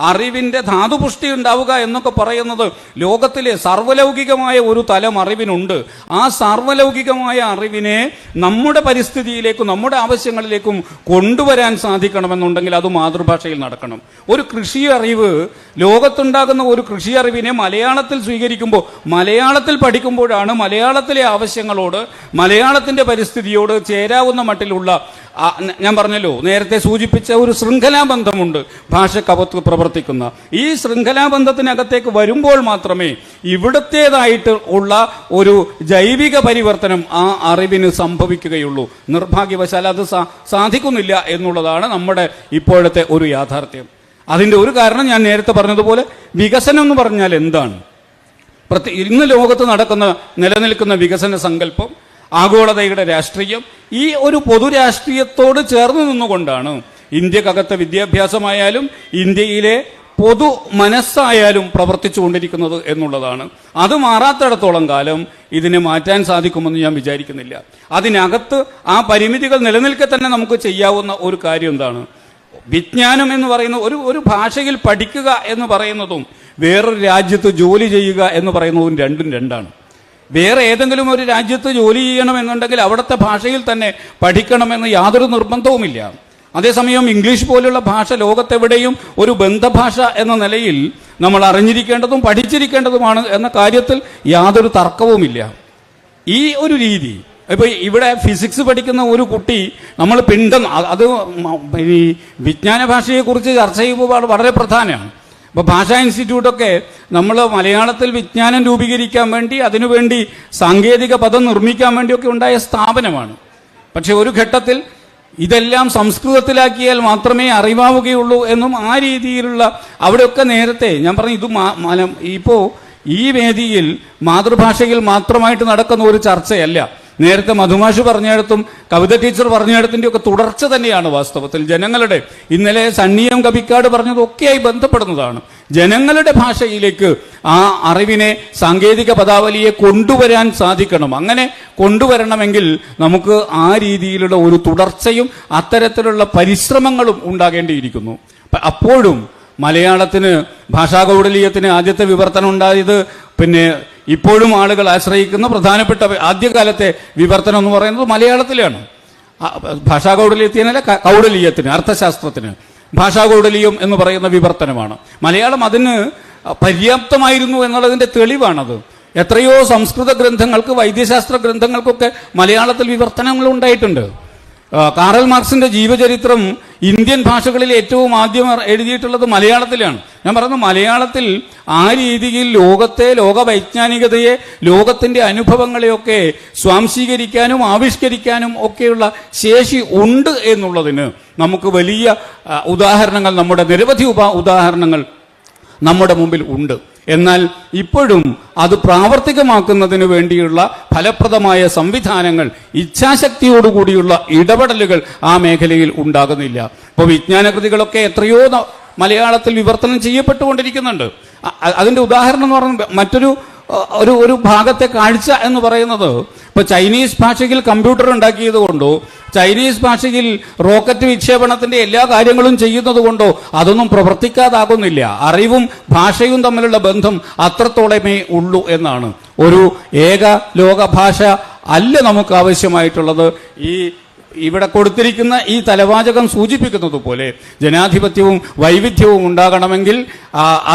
അറിവിൻ്റെ ധാതുപുഷ്ടി ഉണ്ടാവുക എന്നൊക്കെ പറയുന്നത് ലോകത്തിലെ സർവ്വലൗകികമായ ഒരു തലം അറിവിനുണ്ട്. ആ സർവ്വലൗകികമായ അറിവിനെ നമ്മുടെ പരിസ്ഥിതിയിലേക്കും നമ്മുടെ ആവശ്യങ്ങളിലേക്കും കൊണ്ടുവരാൻ സാധിക്കണമെന്നുണ്ടെങ്കിൽ അത് മാതൃഭാഷയിൽ നടക്കണം. ഒരു കൃഷി അറിവ്, ലോകത്തുണ്ടാകുന്ന ഒരു കൃഷി അറിവിനെ മലയാളത്തിൽ സ്വീകരിക്കുമ്പോൾ, മലയാളത്തിൽ പഠിക്കുമ്പോഴാണ് മലയാളത്തിലെ ആവശ്യങ്ങളോട്, മലയാളത്തിൻ്റെ പരിസ്ഥിതിയോട് ചേരാവുന്ന മട്ടിലുള്ള, ഞാൻ പറഞ്ഞല്ലോ നേരത്തെ സൂചിപ്പിച്ച ഒരു ശൃംഖലാബന്ധമുണ്ട് ഭാഷക്കകത്ത് പ്രവർത്തിക്കുന്ന. ഈ ശൃംഖലാബന്ധത്തിനകത്തേക്ക് വരുമ്പോൾ മാത്രമേ ഇവിടത്തേതായിട്ട് ഉള്ള ഒരു ജൈവിക പരിവർത്തനം ആ അറിവിന് സംഭവിക്കുകയുള്ളൂ. നിർഭാഗ്യവശാൽ അത് സാധിക്കുന്നില്ല എന്നുള്ളതാണ് നമ്മുടെ ഇപ്പോഴത്തെ ഒരു യാഥാർത്ഥ്യം. അതിൻ്റെ ഒരു കാരണം ഞാൻ നേരത്തെ പറഞ്ഞതുപോലെ, വികസനം എന്ന് പറഞ്ഞാൽ എന്താണ്? ഇന്ന് ലോകത്ത് നിലനിൽക്കുന്ന വികസന സങ്കല്പം, ആഗോളതയുടെ രാഷ്ട്രീയം, ഈ ഒരു പൊതുരാഷ്ട്രീയത്തോട് ചേർന്ന് നിന്നുകൊണ്ടാണ് ഇന്ത്യക്കകത്തെ വിദ്യാഭ്യാസമായാലും ഇന്ത്യയിലെ പൊതു മനസ്സായാലും പ്രവർത്തിച്ചുകൊണ്ടിരിക്കുന്നത് എന്നുള്ളതാണ്. അത് മാറാത്തിടത്തോളം കാലം ഇതിനെ മാറ്റാൻ സാധിക്കുമെന്ന് ഞാൻ വിചാരിക്കുന്നില്ല. അതിനകത്ത് ആ പരിമിതികൾ നിലനിൽക്കെ തന്നെ നമുക്ക് ചെയ്യാവുന്ന ഒരു കാര്യം എന്താണ്? വിജ്ഞാനം എന്ന് പറയുന്ന ഒരു ഭാഷയിൽ പഠിക്കുക എന്ന് പറയുന്നതും വേറൊരു രാജ്യത്ത് ജോലി ചെയ്യുക എന്ന് പറയുന്നതും രണ്ടും രണ്ടാണ്. വേറെ ഏതെങ്കിലും ഒരു രാജ്യത്ത് ജോലി ചെയ്യണമെന്നുണ്ടെങ്കിൽ അവിടുത്തെ ഭാഷയിൽ തന്നെ പഠിക്കണമെന്ന് യാതൊരു നിർബന്ധവുമില്ല. അതേസമയം ഇംഗ്ലീഷ് പോലുള്ള ഭാഷ ലോകത്തെവിടെയും ഒരു ബന്ധഭാഷ എന്ന നിലയിൽ നമ്മൾ അറിഞ്ഞിരിക്കേണ്ടതും പഠിച്ചിരിക്കേണ്ടതുമാണ് എന്ന കാര്യത്തിൽ യാതൊരു തർക്കവുമില്ല. ഈ ഒരു രീതി ഇപ്പൊ ഇവിടെ ഫിസിക്സ് പഠിക്കുന്ന ഒരു കുട്ടി നമ്മൾ പിണ്ഡം അത് ഈ വിജ്ഞാന ഭാഷയെക്കുറിച്ച് ചർച്ച ചെയ്യുമ്പോൾ വളരെ പ്രധാനമാണ്. ഇപ്പോൾ ഭാഷാ ഇൻസ്റ്റിറ്റ്യൂട്ടൊക്കെ നമ്മൾ മലയാളത്തിൽ വിജ്ഞാനം രൂപീകരിക്കാൻ വേണ്ടി അതിനുവേണ്ടി സാങ്കേതിക പദം നിർമ്മിക്കാൻ വേണ്ടിയൊക്കെ ഉണ്ടായ സ്ഥാപനമാണ്. പക്ഷെ ഒരു ഘട്ടത്തിൽ ഇതെല്ലാം സംസ്കൃതത്തിലാക്കിയാൽ മാത്രമേ അറിവാവുകയുള്ളൂ എന്നും ആ രീതിയിലുള്ള അവിടെയൊക്കെ നേരത്തെ ഞാൻ പറഞ്ഞു ഇത് ഇപ്പോൾ ഈ വേദിയിൽ മാതൃഭാഷയിൽ മാത്രമായിട്ട് നടക്കുന്ന ഒരു ചർച്ചയല്ല. നേരത്തെ മധുമാഷ് പറഞ്ഞിടത്തും കവിത ടീച്ചർ പറഞ്ഞിടത്തിൻ്റെ ഒക്കെ തുടർച്ച തന്നെയാണ് വാസ്തവത്തിൽ. ജനങ്ങളുടെ ഇന്നലെ സണ്ണിയം കവിക്കാട് പറഞ്ഞതൊക്കെയായി ബന്ധപ്പെടുന്നതാണ്. ജനങ്ങളുടെ ഭാഷയിലേക്ക് ആ അറിവിനെ സാങ്കേതിക പദാവലിയെ കൊണ്ടുവരാൻ സാധിക്കണം. അങ്ങനെ കൊണ്ടുവരണമെങ്കിൽ നമുക്ക് ആ രീതിയിലുള്ള ഒരു തുടർച്ചയും അത്തരത്തിലുള്ള പരിശ്രമങ്ങളും ഉണ്ടാകേണ്ടിയിരിക്കുന്നു. അപ്പോഴും മലയാളത്തിന് ഭാഷാകൗടലീയത്തിന് ആദ്യത്തെ വിവർത്തനം ഉണ്ടായത് പിന്നെ ഇപ്പോഴും ആളുകൾ ആശ്രയിക്കുന്ന പ്രധാനപ്പെട്ട ആദ്യകാലത്തെ വിവർത്തനം എന്ന് പറയുന്നത് മലയാളത്തിലാണ്. ഭാഷാകൗടലീയത്തിനല്ല, കൗടലീയത്തിന്, അർത്ഥശാസ്ത്രത്തിന് ഭാഷാകൗടലീയം എന്ന് പറയുന്ന വിവർത്തനമാണ്. മലയാളം അതിന് പര്യാപ്തമായിരുന്നു എന്നുള്ളതിന്റെ തെളിവാണത്. എത്രയോ സംസ്കൃത ഗ്രന്ഥങ്ങൾക്ക്, വൈദ്യശാസ്ത്ര ഗ്രന്ഥങ്ങൾക്കൊക്കെ മലയാളത്തിൽ വിവർത്തനങ്ങൾ ഉണ്ടായിട്ടുണ്ട്. കാറൽ മാർക്സിന്റെ ജീവചരിത്രം ഇന്ത്യൻ ഭാഷകളിൽ ഏറ്റവും ആദ്യം എഴുതിയിട്ടുള്ളത് മലയാളത്തിലാണ്. ഞാൻ പറയുന്നത് മലയാളത്തിൽ ആ രീതിയിൽ ലോക വൈജ്ഞാനികതയെ, ലോകത്തിന്റെ അനുഭവങ്ങളെയൊക്കെ സ്വാംശീകരിക്കാനും ആവിഷ്കരിക്കാനും ഒക്കെയുള്ള ശേഷി ഉണ്ട് എന്നുള്ളതിന് നമുക്ക് വലിയ ഉദാഹരണങ്ങൾ, നിരവധി ഉദാഹരണങ്ങൾ നമ്മുടെ മുമ്പിൽ ഉണ്ട്. എന്നാൽ ഇപ്പോഴും അത് പ്രാവർത്തികമാക്കുന്നതിന് വേണ്ടിയുള്ള ഫലപ്രദമായ സംവിധാനങ്ങൾ, ഇച്ഛാശക്തിയോടുകൂടിയുള്ള ഇടപെടലുകൾ ആ മേഖലയിൽ ഉണ്ടാകുന്നില്ല. ഇപ്പോൾ വിജ്ഞാനകൃതികളൊക്കെ എത്രയോ മലയാളത്തിൽ വിവർത്തനം ചെയ്യപ്പെട്ടുകൊണ്ടിരിക്കുന്നുണ്ട്. അതിന്റെ ഉദാഹരണം എന്ന് പറയുന്നത് മറ്റൊരു ഒരു ഭാഗത്തെ കാഴ്ച എന്ന് പറയുന്നത്, ഇപ്പൊ ചൈനീസ് ഭാഷയിൽ കമ്പ്യൂട്ടർ ഉണ്ടാക്കിയത് കൊണ്ടോ ചൈനീസ് ഭാഷയിൽ റോക്കറ്റ് വിക്ഷേപണത്തിന്റെ എല്ലാ കാര്യങ്ങളും ചെയ്യുന്നത് കൊണ്ടോ അതൊന്നും പ്രവർത്തിക്കാതാകുന്നില്ല. അറിവും ഭാഷയും തമ്മിലുള്ള ബന്ധം അത്രത്തോളമേ ഉള്ളൂ എന്നാണ്. ഒരു ഏക ലോക ഭാഷ അല്ല നമുക്ക് ആവശ്യമായിട്ടുള്ളത്. ഇവിടെ കൊടുത്തിരിക്കുന്ന ഈ തലവാചകം സൂചിപ്പിക്കുന്നത് പോലെ ജനാധിപത്യവും വൈവിധ്യവും ഉണ്ടാകണമെങ്കിൽ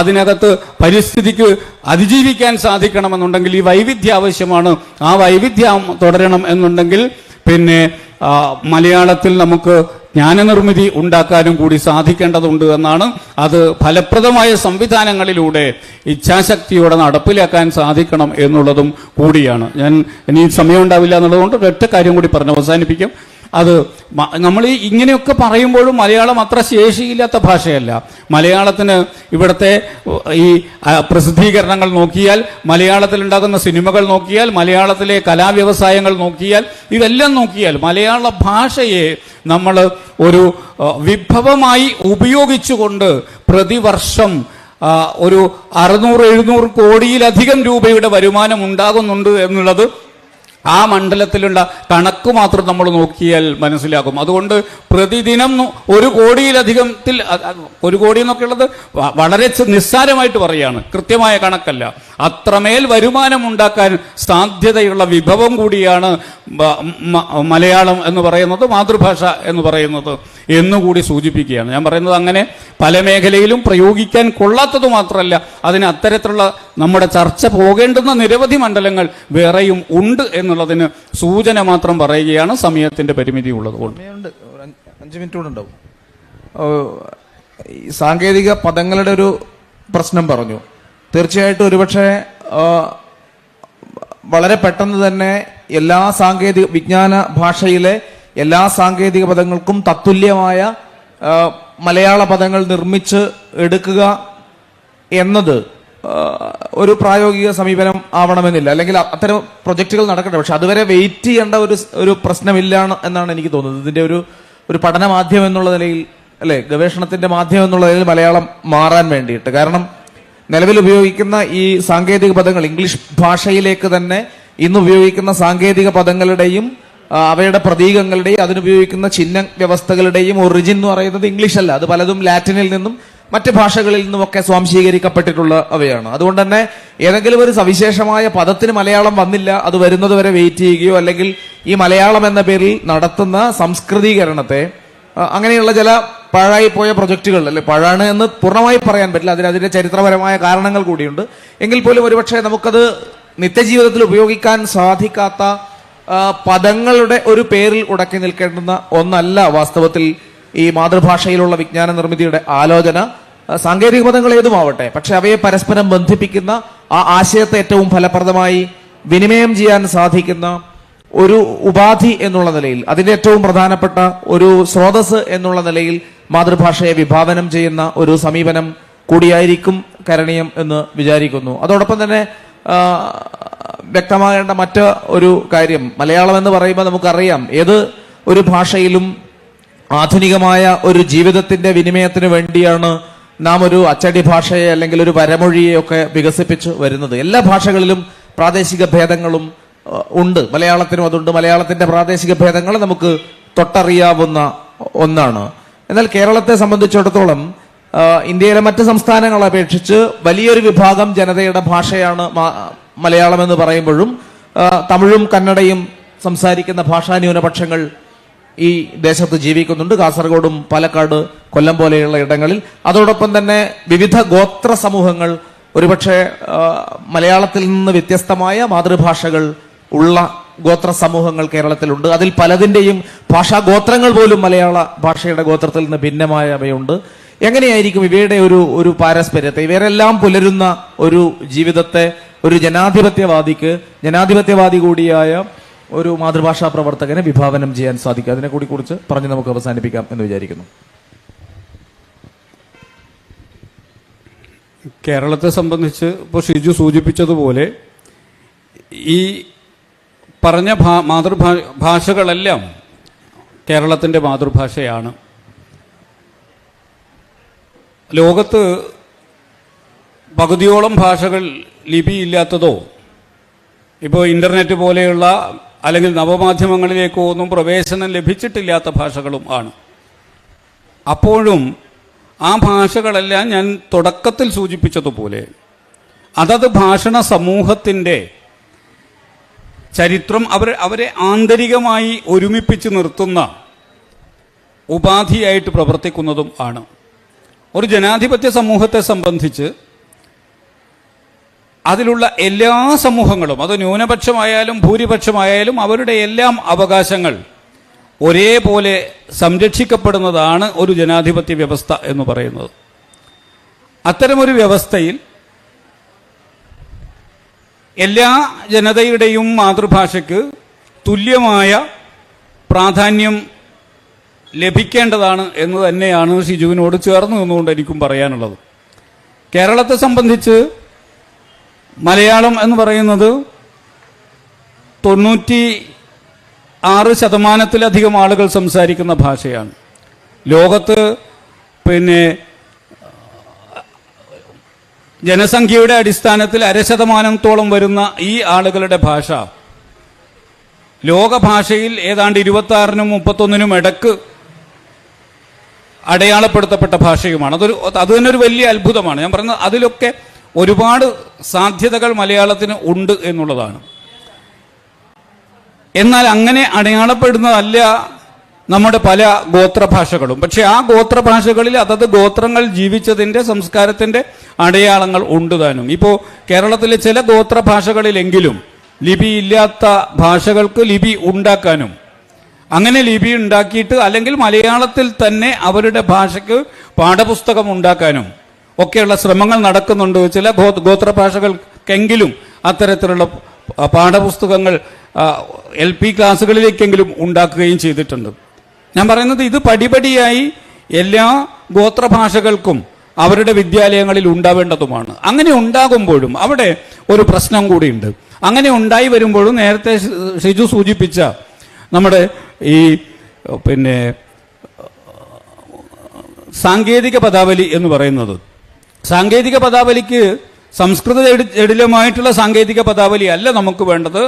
അതിനകത്ത് പരിസ്ഥിതിക്ക് അതിജീവിക്കാൻ സാധിക്കണമെന്നുണ്ടെങ്കിൽ ഈ വൈവിധ്യം ആവശ്യമാണ്. ആ വൈവിധ്യം തുടരണം എന്നുണ്ടെങ്കിൽ പിന്നെ മലയാളത്തിൽ നമുക്ക് ജ്ഞാനനിർമ്മിതി ഉണ്ടാക്കാനും കൂടി സാധിക്കേണ്ടതുണ്ട് എന്നാണ്. അത് ഫലപ്രദമായ സംവിധാനങ്ങളിലൂടെ ഇച്ഛാശക്തിയോടെ നടപ്പിലാക്കാൻ സാധിക്കണം എന്നുള്ളതും കൂടിയാണ്. ഞാൻ ഇനി സമയം ഉണ്ടാവില്ല എന്നുള്ളതുകൊണ്ട് ഒറ്റ കാര്യം കൂടി പറഞ്ഞ് അവസാനിപ്പിക്കും. അത് നമ്മൾ ഇങ്ങനെയൊക്കെ പറയുമ്പോഴും മലയാളം അത്ര ശേഷിയില്ലാത്ത ഭാഷയല്ല. മലയാളത്തിന് ഇവിടുത്തെ ഈ പ്രസിദ്ധീകരണങ്ങൾ നോക്കിയാൽ, മലയാളത്തിൽ ഉണ്ടാകുന്ന സിനിമകൾ നോക്കിയാൽ, മലയാളത്തിലെ കലാവ്യവസായങ്ങൾ നോക്കിയാൽ, ഇതെല്ലാം നോക്കിയാൽ മലയാള ഭാഷയെ നമ്മൾ ഒരു വിഭവമായി ഉപയോഗിച്ചുകൊണ്ട് പ്രതിവർഷം ഒരു 600-700 കോടിയിലധികം രൂപയുടെ വരുമാനം ഉണ്ടാകുന്നുണ്ട് എന്നുള്ളത് ആ മണ്ഡലത്തിലുള്ള കണക്ക് മാത്രം നമ്മൾ നോക്കിയാൽ മനസ്സിലാകും. അതുകൊണ്ട് പ്രതിദിനം 1 കോടിയിലധികത്തിൽ, 1 കോടി എന്നൊക്കെ ഉള്ളത് വളരെ നിസ്സാരമായിട്ട് പറയാണ്, കൃത്യമായ കണക്കല്ല. അത്രമേൽ വരുമാനം ഉണ്ടാക്കാൻ സാധ്യതയുള്ള വിഭവം കൂടിയാണ് മലയാളം എന്ന് പറയുന്നത്, മാതൃഭാഷ എന്ന് പറയുന്നത് എന്നുകൂടി സൂചിപ്പിക്കുകയാണ്. ഞാൻ പറയുന്നത് അങ്ങനെ പല മേഖലയിലും പ്രയോഗിക്കാൻ കൊള്ളാത്തത് മാത്രമല്ല, അതിന് അത്തരത്തിലുള്ള നമ്മുടെ ചർച്ച പോകേണ്ടുന്ന നിരവധി മണ്ഡലങ്ങൾ വേറെയും ഉണ്ട് എന്നുള്ളതിന് സൂചന മാത്രം പറയുകയാണ്. സമയത്തിന്റെ പരിമിതി ഉള്ളതുകൊണ്ട് 5 മിനിറ്റ് കൂടെ ഉണ്ടാവും. സാങ്കേതിക പദങ്ങളുടെ ഒരു പ്രശ്നം പറഞ്ഞു. തീർച്ചയായിട്ടും ഒരുപക്ഷെ വളരെ പെട്ടെന്ന് തന്നെ എല്ലാ വിജ്ഞാന ഭാഷയിലെ എല്ലാ സാങ്കേതിക പദങ്ങൾക്കും തത്തുല്യമായ മലയാള പദങ്ങൾ നിർമ്മിച്ച് എടുക്കുക എന്നത് ഒരു പ്രായോഗിക സമീപനം ആവണമെന്നില്ല. അല്ലെങ്കിൽ അത്തരം പ്രൊജക്ടുകൾ നടക്കട്ടെ, പക്ഷെ അതുവരെ വെയിറ്റ് ചെയ്യേണ്ട ഒരു പ്രശ്നമില്ല എന്നാണ് എനിക്ക് തോന്നുന്നത്. ഇതിന്റെ ഒരു പഠന മാധ്യമം എന്നുള്ള നിലയിൽ അല്ലെ ഗവേഷണത്തിന്റെ മാധ്യമം എന്നുള്ളതിൽ മലയാളം മാറാൻ വേണ്ടിയിട്ട്. കാരണം നിലവിൽ ഉപയോഗിക്കുന്ന ഈ സാങ്കേതിക പദങ്ങൾ ഇംഗ്ലീഷ് ഭാഷയിലേക്ക് തന്നെ ഇന്ന് ഉപയോഗിക്കുന്ന സാങ്കേതിക പദങ്ങളുടെയും അവയുടെ പ്രതീകങ്ങളുടെയും അതിനുപയോഗിക്കുന്ന ചിഹ്ന വ്യവസ്ഥകളുടെയും ഒറിജിൻ എന്ന് പറയുന്നത് ഇംഗ്ലീഷ് അല്ല. അത് പലതും ലാറ്റിനിൽ നിന്നും മറ്റ് ഭാഷകളിൽ നിന്നുമൊക്കെ സ്വാംശീകരിക്കപ്പെട്ടിട്ടുള്ള അവയാണ്. അതുകൊണ്ട് തന്നെ ഏതെങ്കിലും ഒരു സവിശേഷമായ പദത്തിന് മലയാളം വന്നില്ല, അത് വരുന്നത് വരെ വെയിറ്റ് ചെയ്യുകയോ അല്ലെങ്കിൽ ഈ മലയാളം എന്ന പേരിൽ നടത്തുന്ന സംസ്കൃതീകരണത്തെ അങ്ങനെയുള്ള ചില പാഴായി പോയ പ്രൊജക്ടുകൾ അല്ലെ പാഴാണ് എന്ന് പൂർണ്ണമായി പറയാൻ പറ്റില്ല, അതിന്റെ ചരിത്രപരമായ കാരണങ്ങൾ കൂടിയുണ്ട്. എങ്കിൽ പോലും ഒരുപക്ഷെ നമുക്കത് നിത്യജീവിതത്തിൽ ഉപയോഗിക്കാൻ സാധിക്കാത്ത പദങ്ങളുടെ ഒരു പേരിൽ ഉടക്കി നിൽക്കേണ്ടുന്ന ഒന്നല്ല വാസ്തവത്തിൽ ഈ മാതൃഭാഷയിലുള്ള വിജ്ഞാന നിർമ്മിതിയുടെ ആലോചന. സാങ്കേതിക പദങ്ങൾ ഏതുമാവട്ടെ, പക്ഷെ അവയെ പരസ്പരം ബന്ധിപ്പിക്കുന്ന ആ ആശയത്തെ ഏറ്റവും ഫലപ്രദമായി വിനിമയം ചെയ്യാൻ സാധിക്കുന്ന ഒരു ഉപാധി എന്നുള്ള നിലയിൽ, അതിന്റെ ഏറ്റവും പ്രധാനപ്പെട്ട ഒരു സ്രോതസ് എന്നുള്ള നിലയിൽ മാതൃഭാഷയെ വിഭാവനം ചെയ്യുന്ന ഒരു സമീപനം കൂടിയായിരിക്കും കരണീയം എന്ന് വിചാരിക്കുന്നു. അതോടൊപ്പം തന്നെ വ്യക്തമാകേണ്ട മറ്റ് ഒരു കാര്യം, മലയാളം എന്ന് പറയുമ്പോൾ നമുക്കറിയാം ഏത് ഒരു ഭാഷയിലും ആധുനികമായ ഒരു ജീവിതത്തിന്റെ വിനിമയത്തിന് വേണ്ടിയാണ് നാം ഒരു അച്ചടി ഭാഷയെ അല്ലെങ്കിൽ ഒരു വരമൊഴിയെ ഒക്കെ വികസിപ്പിച്ചു വരുന്നത്. എല്ലാ ഭാഷകളിലും പ്രാദേശിക ഭേദങ്ങളും ഉണ്ട്, മലയാളത്തിനും അതുണ്ട്. മലയാളത്തിന്റെ പ്രാദേശിക ഭേദങ്ങൾ നമുക്ക് തൊട്ടറിയാവുന്ന ഒന്നാണ്. എന്നാൽ കേരളത്തെ സംബന്ധിച്ചിടത്തോളം ഇന്ത്യയിലെ മറ്റ് സംസ്ഥാനങ്ങളെ അപേക്ഷിച്ച് വലിയൊരു വിഭാഗം ജനതയുടെ ഭാഷയാണ് മലയാളം എന്ന് പറയുമ്പോഴും തമിഴും കന്നഡയും സംസാരിക്കുന്ന ഭാഷാ ന്യൂനപക്ഷങ്ങൾ ഈ ദേശത്ത് ജീവിക്കുന്നുണ്ട്, കാസർഗോഡും പാലക്കാട് കൊല്ലം പോലെയുള്ള ഇടങ്ങളിൽ. അതോടൊപ്പം തന്നെ വിവിധ ഗോത്ര സമൂഹങ്ങൾ, ഒരുപക്ഷെ മലയാളത്തിൽ നിന്ന് വ്യത്യസ്തമായ മാതൃഭാഷകൾ ഉള്ള ഗോത്ര സമൂഹങ്ങൾ കേരളത്തിലുണ്ട്. അതിൽ പലതിന്റെയും ഭാഷാ ഗോത്രങ്ങൾ പോലും മലയാള ഭാഷയുടെ ഗോത്രത്തിൽ നിന്ന് ഭിന്നമായവയുണ്ട്. എങ്ങനെയായിരിക്കും ഇവയുടെ ഒരു പാരസ്പര്യത്തെ, ഇവരെല്ലാം പുലരുന്ന ഒരു ജീവിതത്തെ ഒരു ജനാധിപത്യവാദി കൂടിയായ ഒരു മാതൃഭാഷാ പ്രവർത്തകനെ വിഭാവനം ചെയ്യാൻ സാധിക്കും? അതിനെ കൂടി കുറിച്ച് പറഞ്ഞ് നമുക്ക് അവസാനിപ്പിക്കാം എന്ന് വിചാരിക്കുന്നു. കേരളത്തെ സംബന്ധിച്ച് ഇപ്പോൾ ഷിജു സൂചിപ്പിച്ചതുപോലെ ഈ പറഞ്ഞ ഭാഷകളെല്ലാം കേരളത്തിൻ്റെ മാതൃഭാഷയാണ്. ലോകത്ത് പകുതിയോളം ഭാഷകൾ ലിപിയില്ലാത്തതോ ഇപ്പോൾ ഇന്റർനെറ്റ് പോലെയുള്ള അല്ലെങ്കിൽ നവമാധ്യമങ്ങളിലേക്കോ ഒന്നും പ്രവേശനം ലഭിച്ചിട്ടില്ലാത്ത ഭാഷകളും ആണ്. അപ്പോഴും ആ ഭാഷകളെല്ലാം ഞാൻ തുടക്കത്തിൽ സൂചിപ്പിച്ചതുപോലെ അതത് ഭാഷണ സമൂഹത്തിൻ്റെ ചരിത്രം അവരെ ആന്തരികമായി ഒരുമിപ്പിച്ച് നിർത്തുന്ന ഉപാധിയായിട്ട് പ്രവർത്തിക്കുന്നതും ആണ്. ഒരു ജനാധിപത്യ സമൂഹത്തെ സംബന്ധിച്ച് അതിലുള്ള എല്ലാ സമൂഹങ്ങളും, അത് ന്യൂനപക്ഷമായാലും ഭൂരിപക്ഷമായാലും, അവരുടെ എല്ലാം അവകാശങ്ങൾ ഒരേപോലെ സംരക്ഷിക്കപ്പെടുന്നതാണ് ഒരു ജനാധിപത്യ വ്യവസ്ഥ എന്ന് പറയുന്നത്. അത്തരമൊരു വ്യവസ്ഥയിൽ എല്ലാ ജനതയുടെയും മാതൃഭാഷയ്ക്ക് തുല്യമായ പ്രാധാന്യം ലഭിക്കേണ്ടതാണ് എന്ന് തന്നെയാണ് ഷിജുവിനോട് ചേർന്ന് നിന്നുകൊണ്ട് എനിക്കും പറയാനുള്ളത്. കേരളത്തെ സംബന്ധിച്ച് മലയാളം എന്ന് പറയുന്നത് 96% ആളുകൾ സംസാരിക്കുന്ന ഭാഷയാണ്. ലോകത്ത് ജനസംഖ്യയുടെ അടിസ്ഥാനത്തിൽ 0.5% വരുന്ന ഈ ആളുകളുടെ ഭാഷ ലോകഭാഷയിൽ ഏതാണ്ട് 26-നും 31-നും ഇടക്ക് അടയാളപ്പെടുത്തപ്പെട്ട ഭാഷയുമാണ്. അത് തന്നെ ഒരു വലിയ അത്ഭുതമാണ്. ഞാൻ പറയുന്നത് അതിലൊക്കെ ഒരുപാട് സാധ്യതകൾ മലയാളത്തിന് ഉണ്ട് എന്നുള്ളതാണ്. എന്നാൽ അങ്ങനെ അടയാളപ്പെടുന്നതല്ല നമ്മുടെ പല ഗോത്രഭാഷകളും. പക്ഷെ ആ ഗോത്രഭാഷകളിൽ അതത് ഗോത്രങ്ങൾ ജീവിച്ചതിൻ്റെ സംസ്കാരത്തിൻ്റെ അടയാളങ്ങൾ ഉണ്ട് താനും. ഇപ്പോൾ കേരളത്തിലെ ചില ഗോത്രഭാഷകളിലെങ്കിലും ലിപിയില്ലാത്ത ഭാഷകൾക്ക് ലിപി ഉണ്ടാക്കാനും അങ്ങനെ ലിപി ഉണ്ടാക്കിയിട്ട് അല്ലെങ്കിൽ മലയാളത്തിൽ തന്നെ അവരുടെ ഭാഷയ്ക്ക് പാഠപുസ്തകം ഉണ്ടാക്കാനും ഒക്കെയുള്ള ശ്രമങ്ങൾ നടക്കുന്നുണ്ട്. ചില ഗോത്രഭാഷകൾക്കെങ്കിലും അത്തരത്തിലുള്ള പാഠപുസ്തകങ്ങൾ LP ക്ലാസ്സുകളിലേക്കെങ്കിലും ഉണ്ടാക്കുകയും ചെയ്തിട്ടുണ്ട്. ഞാൻ പറയുന്നത് ഇത് പടിപടിയായി എല്ലാ ഗോത്രഭാഷകൾക്കും അവരുടെ വിദ്യാലയങ്ങളിൽ ഉണ്ടാവേണ്ടതുമാണ്. അങ്ങനെ ഉണ്ടാകുമ്പോഴും അവിടെ ഒരു പ്രശ്നം കൂടിയുണ്ട്. അങ്ങനെ ഉണ്ടായി വരുമ്പോഴും നേരത്തെ ഷിജു സൂചിപ്പിച്ച നമ്മുടെ ഈ സാങ്കേതിക പദാവലി എന്ന് പറയുന്നത്. സാങ്കേതിക പദാവലിക്ക് സംസ്കൃത ജടിലമായിട്ടുള്ള സാങ്കേതിക പദാവലി അല്ല നമുക്ക് വേണ്ടത്.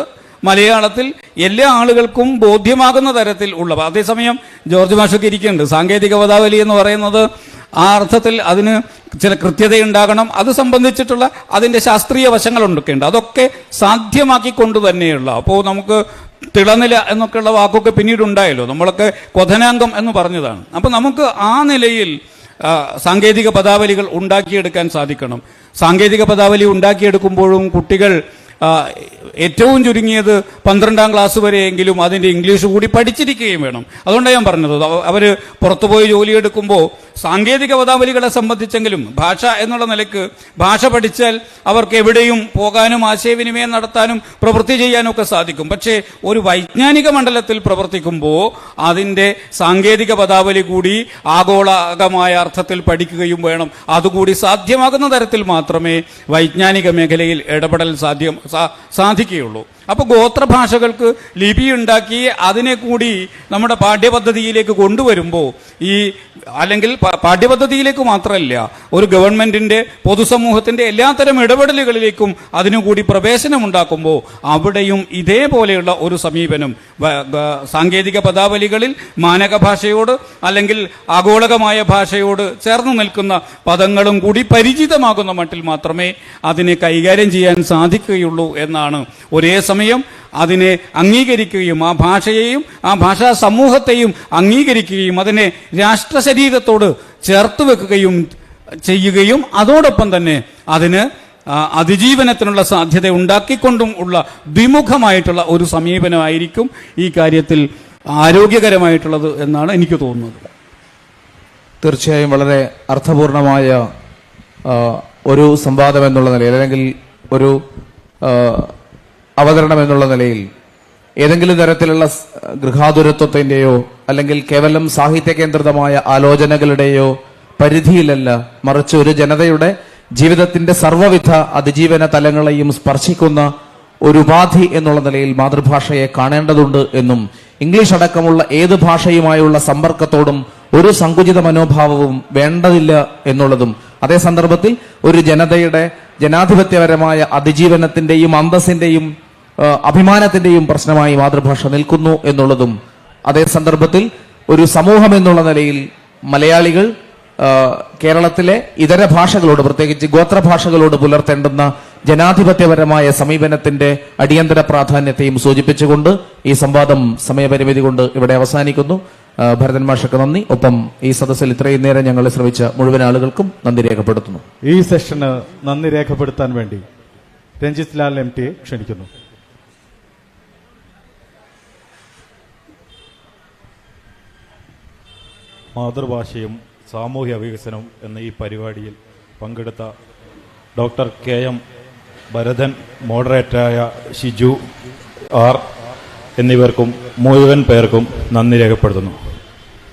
മലയാളത്തിൽ എല്ലാ ആളുകൾക്കും ബോധ്യമാകുന്ന തരത്തിൽ ഉള്ള, അതേസമയം ജോർജ് മാഷൊക്കെ ഇരിക്കുന്നുണ്ട്. സാങ്കേതിക പദാവലി എന്ന് പറയുന്നത് ആ അർത്ഥത്തിൽ അതിന് ചില കൃത്യതയുണ്ടാകണം, അത് സംബന്ധിച്ചിട്ടുള്ള അതിൻ്റെ ശാസ്ത്രീയ വശങ്ങളൊക്കെ ഉണ്ട്. അതൊക്കെ സാധ്യമാക്കിക്കൊണ്ട് തന്നെയുള്ള, അപ്പോൾ നമുക്ക് തിളനില എന്നൊക്കെയുള്ള വാക്കൊക്കെ പിന്നീട് ഉണ്ടായല്ലോ, നമ്മളൊക്കെ ക്വഥനാംഗം എന്ന് പറഞ്ഞതാണ്. അപ്പം നമുക്ക് ആ നിലയിൽ സാങ്കേതിക പദാവലികൾ ഉണ്ടാക്കിയെടുക്കാൻ സാധിക്കണം. സാങ്കേതിക പദാവലി ഉണ്ടാക്കിയെടുക്കുമ്പോഴും കുട്ടികൾ ഏറ്റവും ചുരുങ്ങിയത് 12ാം ക്ലാസ് വരെയെങ്കിലും അതിൻ്റെ ഇംഗ്ലീഷ് കൂടി പഠിച്ചിരിക്കുകയും വേണം. അതുകൊണ്ടാണ് ഞാൻ പറഞ്ഞത്, അവർ പുറത്തുപോയി ജോലിയെടുക്കുമ്പോൾ സാങ്കേതിക പദാവലികളെ സംബന്ധിച്ചെങ്കിലും ഭാഷ എന്നുള്ള നിലയ്ക്ക് ഭാഷ പഠിച്ചാൽ അവർക്ക് എവിടെയും പോകാനും ആശയവിനിമയം നടത്താനും പ്രവൃത്തി ചെയ്യാനും ഒക്കെ സാധിക്കും. പക്ഷേ ഒരു വൈജ്ഞാനിക മണ്ഡലത്തിൽ പ്രവർത്തിക്കുമ്പോൾ അതിൻ്റെ സാങ്കേതിക പദാവലി കൂടി ആഗോളകമായ അർത്ഥത്തിൽ പഠിക്കുകയും വേണം. അതുകൂടി സാധ്യമാകുന്ന തരത്തിൽ മാത്രമേ വൈജ്ഞാനിക മേഖലയിൽ ഇടപെടൽ സാധിക്കുകയുള്ളൂ. അപ്പോൾ ഗോത്രഭാഷകൾക്ക് ലിപി ഉണ്ടാക്കി അതിനെ കൂടി നമ്മുടെ പാഠ്യപദ്ധതിയിലേക്ക് കൊണ്ടുവരുമ്പോൾ അല്ലെങ്കിൽ പാഠ്യപദ്ധതിയിലേക്ക് മാത്രമല്ല, ഒരു ഗവൺമെന്റിന്റെ പൊതുസമൂഹത്തിന്റെ എല്ലാത്തരം ഇടപെടലുകളിലേക്കും അതിനുകൂടി പ്രവേശനമുണ്ടാക്കുമ്പോൾ അവിടെയും ഇതേപോലെയുള്ള ഒരു സമീപനം സാങ്കേതിക പദാവലികളിൽ മാനക ഭാഷയോട് അല്ലെങ്കിൽ ആഗോളകമായ ഭാഷയോട് ചേർന്ന് നിൽക്കുന്ന പദങ്ങളും കൂടി പരിചിതമാകുന്ന മട്ടിൽ മാത്രമേ അതിനെ കൈകാര്യം ചെയ്യാൻ സാധിക്കുകയുള്ളൂ എന്നാണ്. ഒരേ സമയം അതിനെ അംഗീകരിക്കുകയും ആ ഭാഷയെയും ആ ഭാഷാ സമൂഹത്തെയും അംഗീകരിക്കുകയും അതിനെ രാഷ്ട്രശരീരത്തോട് ചേർത്ത് വെക്കുകയും ചെയ്യുകയും അതോടൊപ്പം തന്നെ അതിന് അതിജീവനത്തിനുള്ള സാധ്യത ഉണ്ടാക്കിക്കൊണ്ടും ഉള്ള ദ്വിമുഖമായിട്ടുള്ള ഒരു സമീപനമായിരിക്കും ഈ കാര്യത്തിൽ ആരോഗ്യകരമായിട്ടുള്ളത് എന്നാണ് എനിക്ക് തോന്നുന്നത്. തീർച്ചയായും വളരെ അർത്ഥപൂർണമായ ഒരു സംവാദം എന്നുള്ള നിലയിൽ അല്ലെങ്കിൽ ഒരു അവതരണം എന്നുള്ള നിലയിൽ ഏതെങ്കിലും തരത്തിലുള്ള ഗൃഹാതുരത്വത്തിന്റെയോ അല്ലെങ്കിൽ കേവലം സാഹിത്യ കേന്ദ്രിതമായ ആലോചനകളുടെയോ പരിധിയിലല്ല, മറിച്ച് ഒരു ജനതയുടെ ജീവിതത്തിന്റെ സർവ്വവിധ അതിജീവന തലങ്ങളെയും സ്പർശിക്കുന്ന ഒരു ഉപാധി എന്നുള്ള നിലയിൽ മാതൃഭാഷയെ കാണേണ്ടതുണ്ട് എന്നും ഇംഗ്ലീഷ് അടക്കമുള്ള ഏത് ഭാഷയുമായുള്ള സമ്പർക്കത്തോടും ഒരു സങ്കുചിത മനോഭാവവും വേണ്ടതില്ല എന്നുള്ളതും, അതേ സന്ദർഭത്തിൽ ഒരു ജനതയുടെ ജനാധിപത്യപരമായ അതിജീവനത്തിന്റെയും അന്തസ്സിന്റെയും അഭിമാനത്തിന്റെയും പ്രശ്നമായി മാതൃഭാഷ നിൽക്കുന്നു എന്നുള്ളതും, അതേ സന്ദർഭത്തിൽ ഒരു സമൂഹം എന്നുള്ള നിലയിൽ മലയാളികൾ കേരളത്തിലെ ഇതര ഭാഷകളോട്, പ്രത്യേകിച്ച് ഗോത്രഭാഷകളോട് പുലർത്തേണ്ടുന്ന ജനാധിപത്യപരമായ സമീപനത്തിന്റെ അടിയന്തര പ്രാധാന്യത്തെയും സൂചിപ്പിച്ചുകൊണ്ട് ഈ സംവാദം സമയപരിമിതി കൊണ്ട് ഇവിടെ അവസാനിക്കുന്നു. ഭരതൻ മാഷക്ക് നന്ദി. ഒപ്പം ഈ സദസ്സിൽ ഇത്രയും നേരം ഞങ്ങളെ ശ്രമിച്ച മുഴുവൻ ആളുകൾക്കും നന്ദി രേഖപ്പെടുത്തുന്നു. ഈ സെഷന് നന്ദി രേഖപ്പെടുത്താൻ വേണ്ടി രഞ്ജിത് ലാൽ MT ക്ഷണിക്കുന്നു. മാതൃഭാഷയും സാമൂഹ്യ വികസനവും എന്ന ഈ പരിപാടിയിൽ പങ്കെടുത്ത ഡോക്ടർ KM ഭരതൻ, മോഡറേറ്ററായ ഷിജു R എന്നിവർക്കും മുഴുവൻ പേർക്കും നന്ദി രേഖപ്പെടുത്തുന്നു.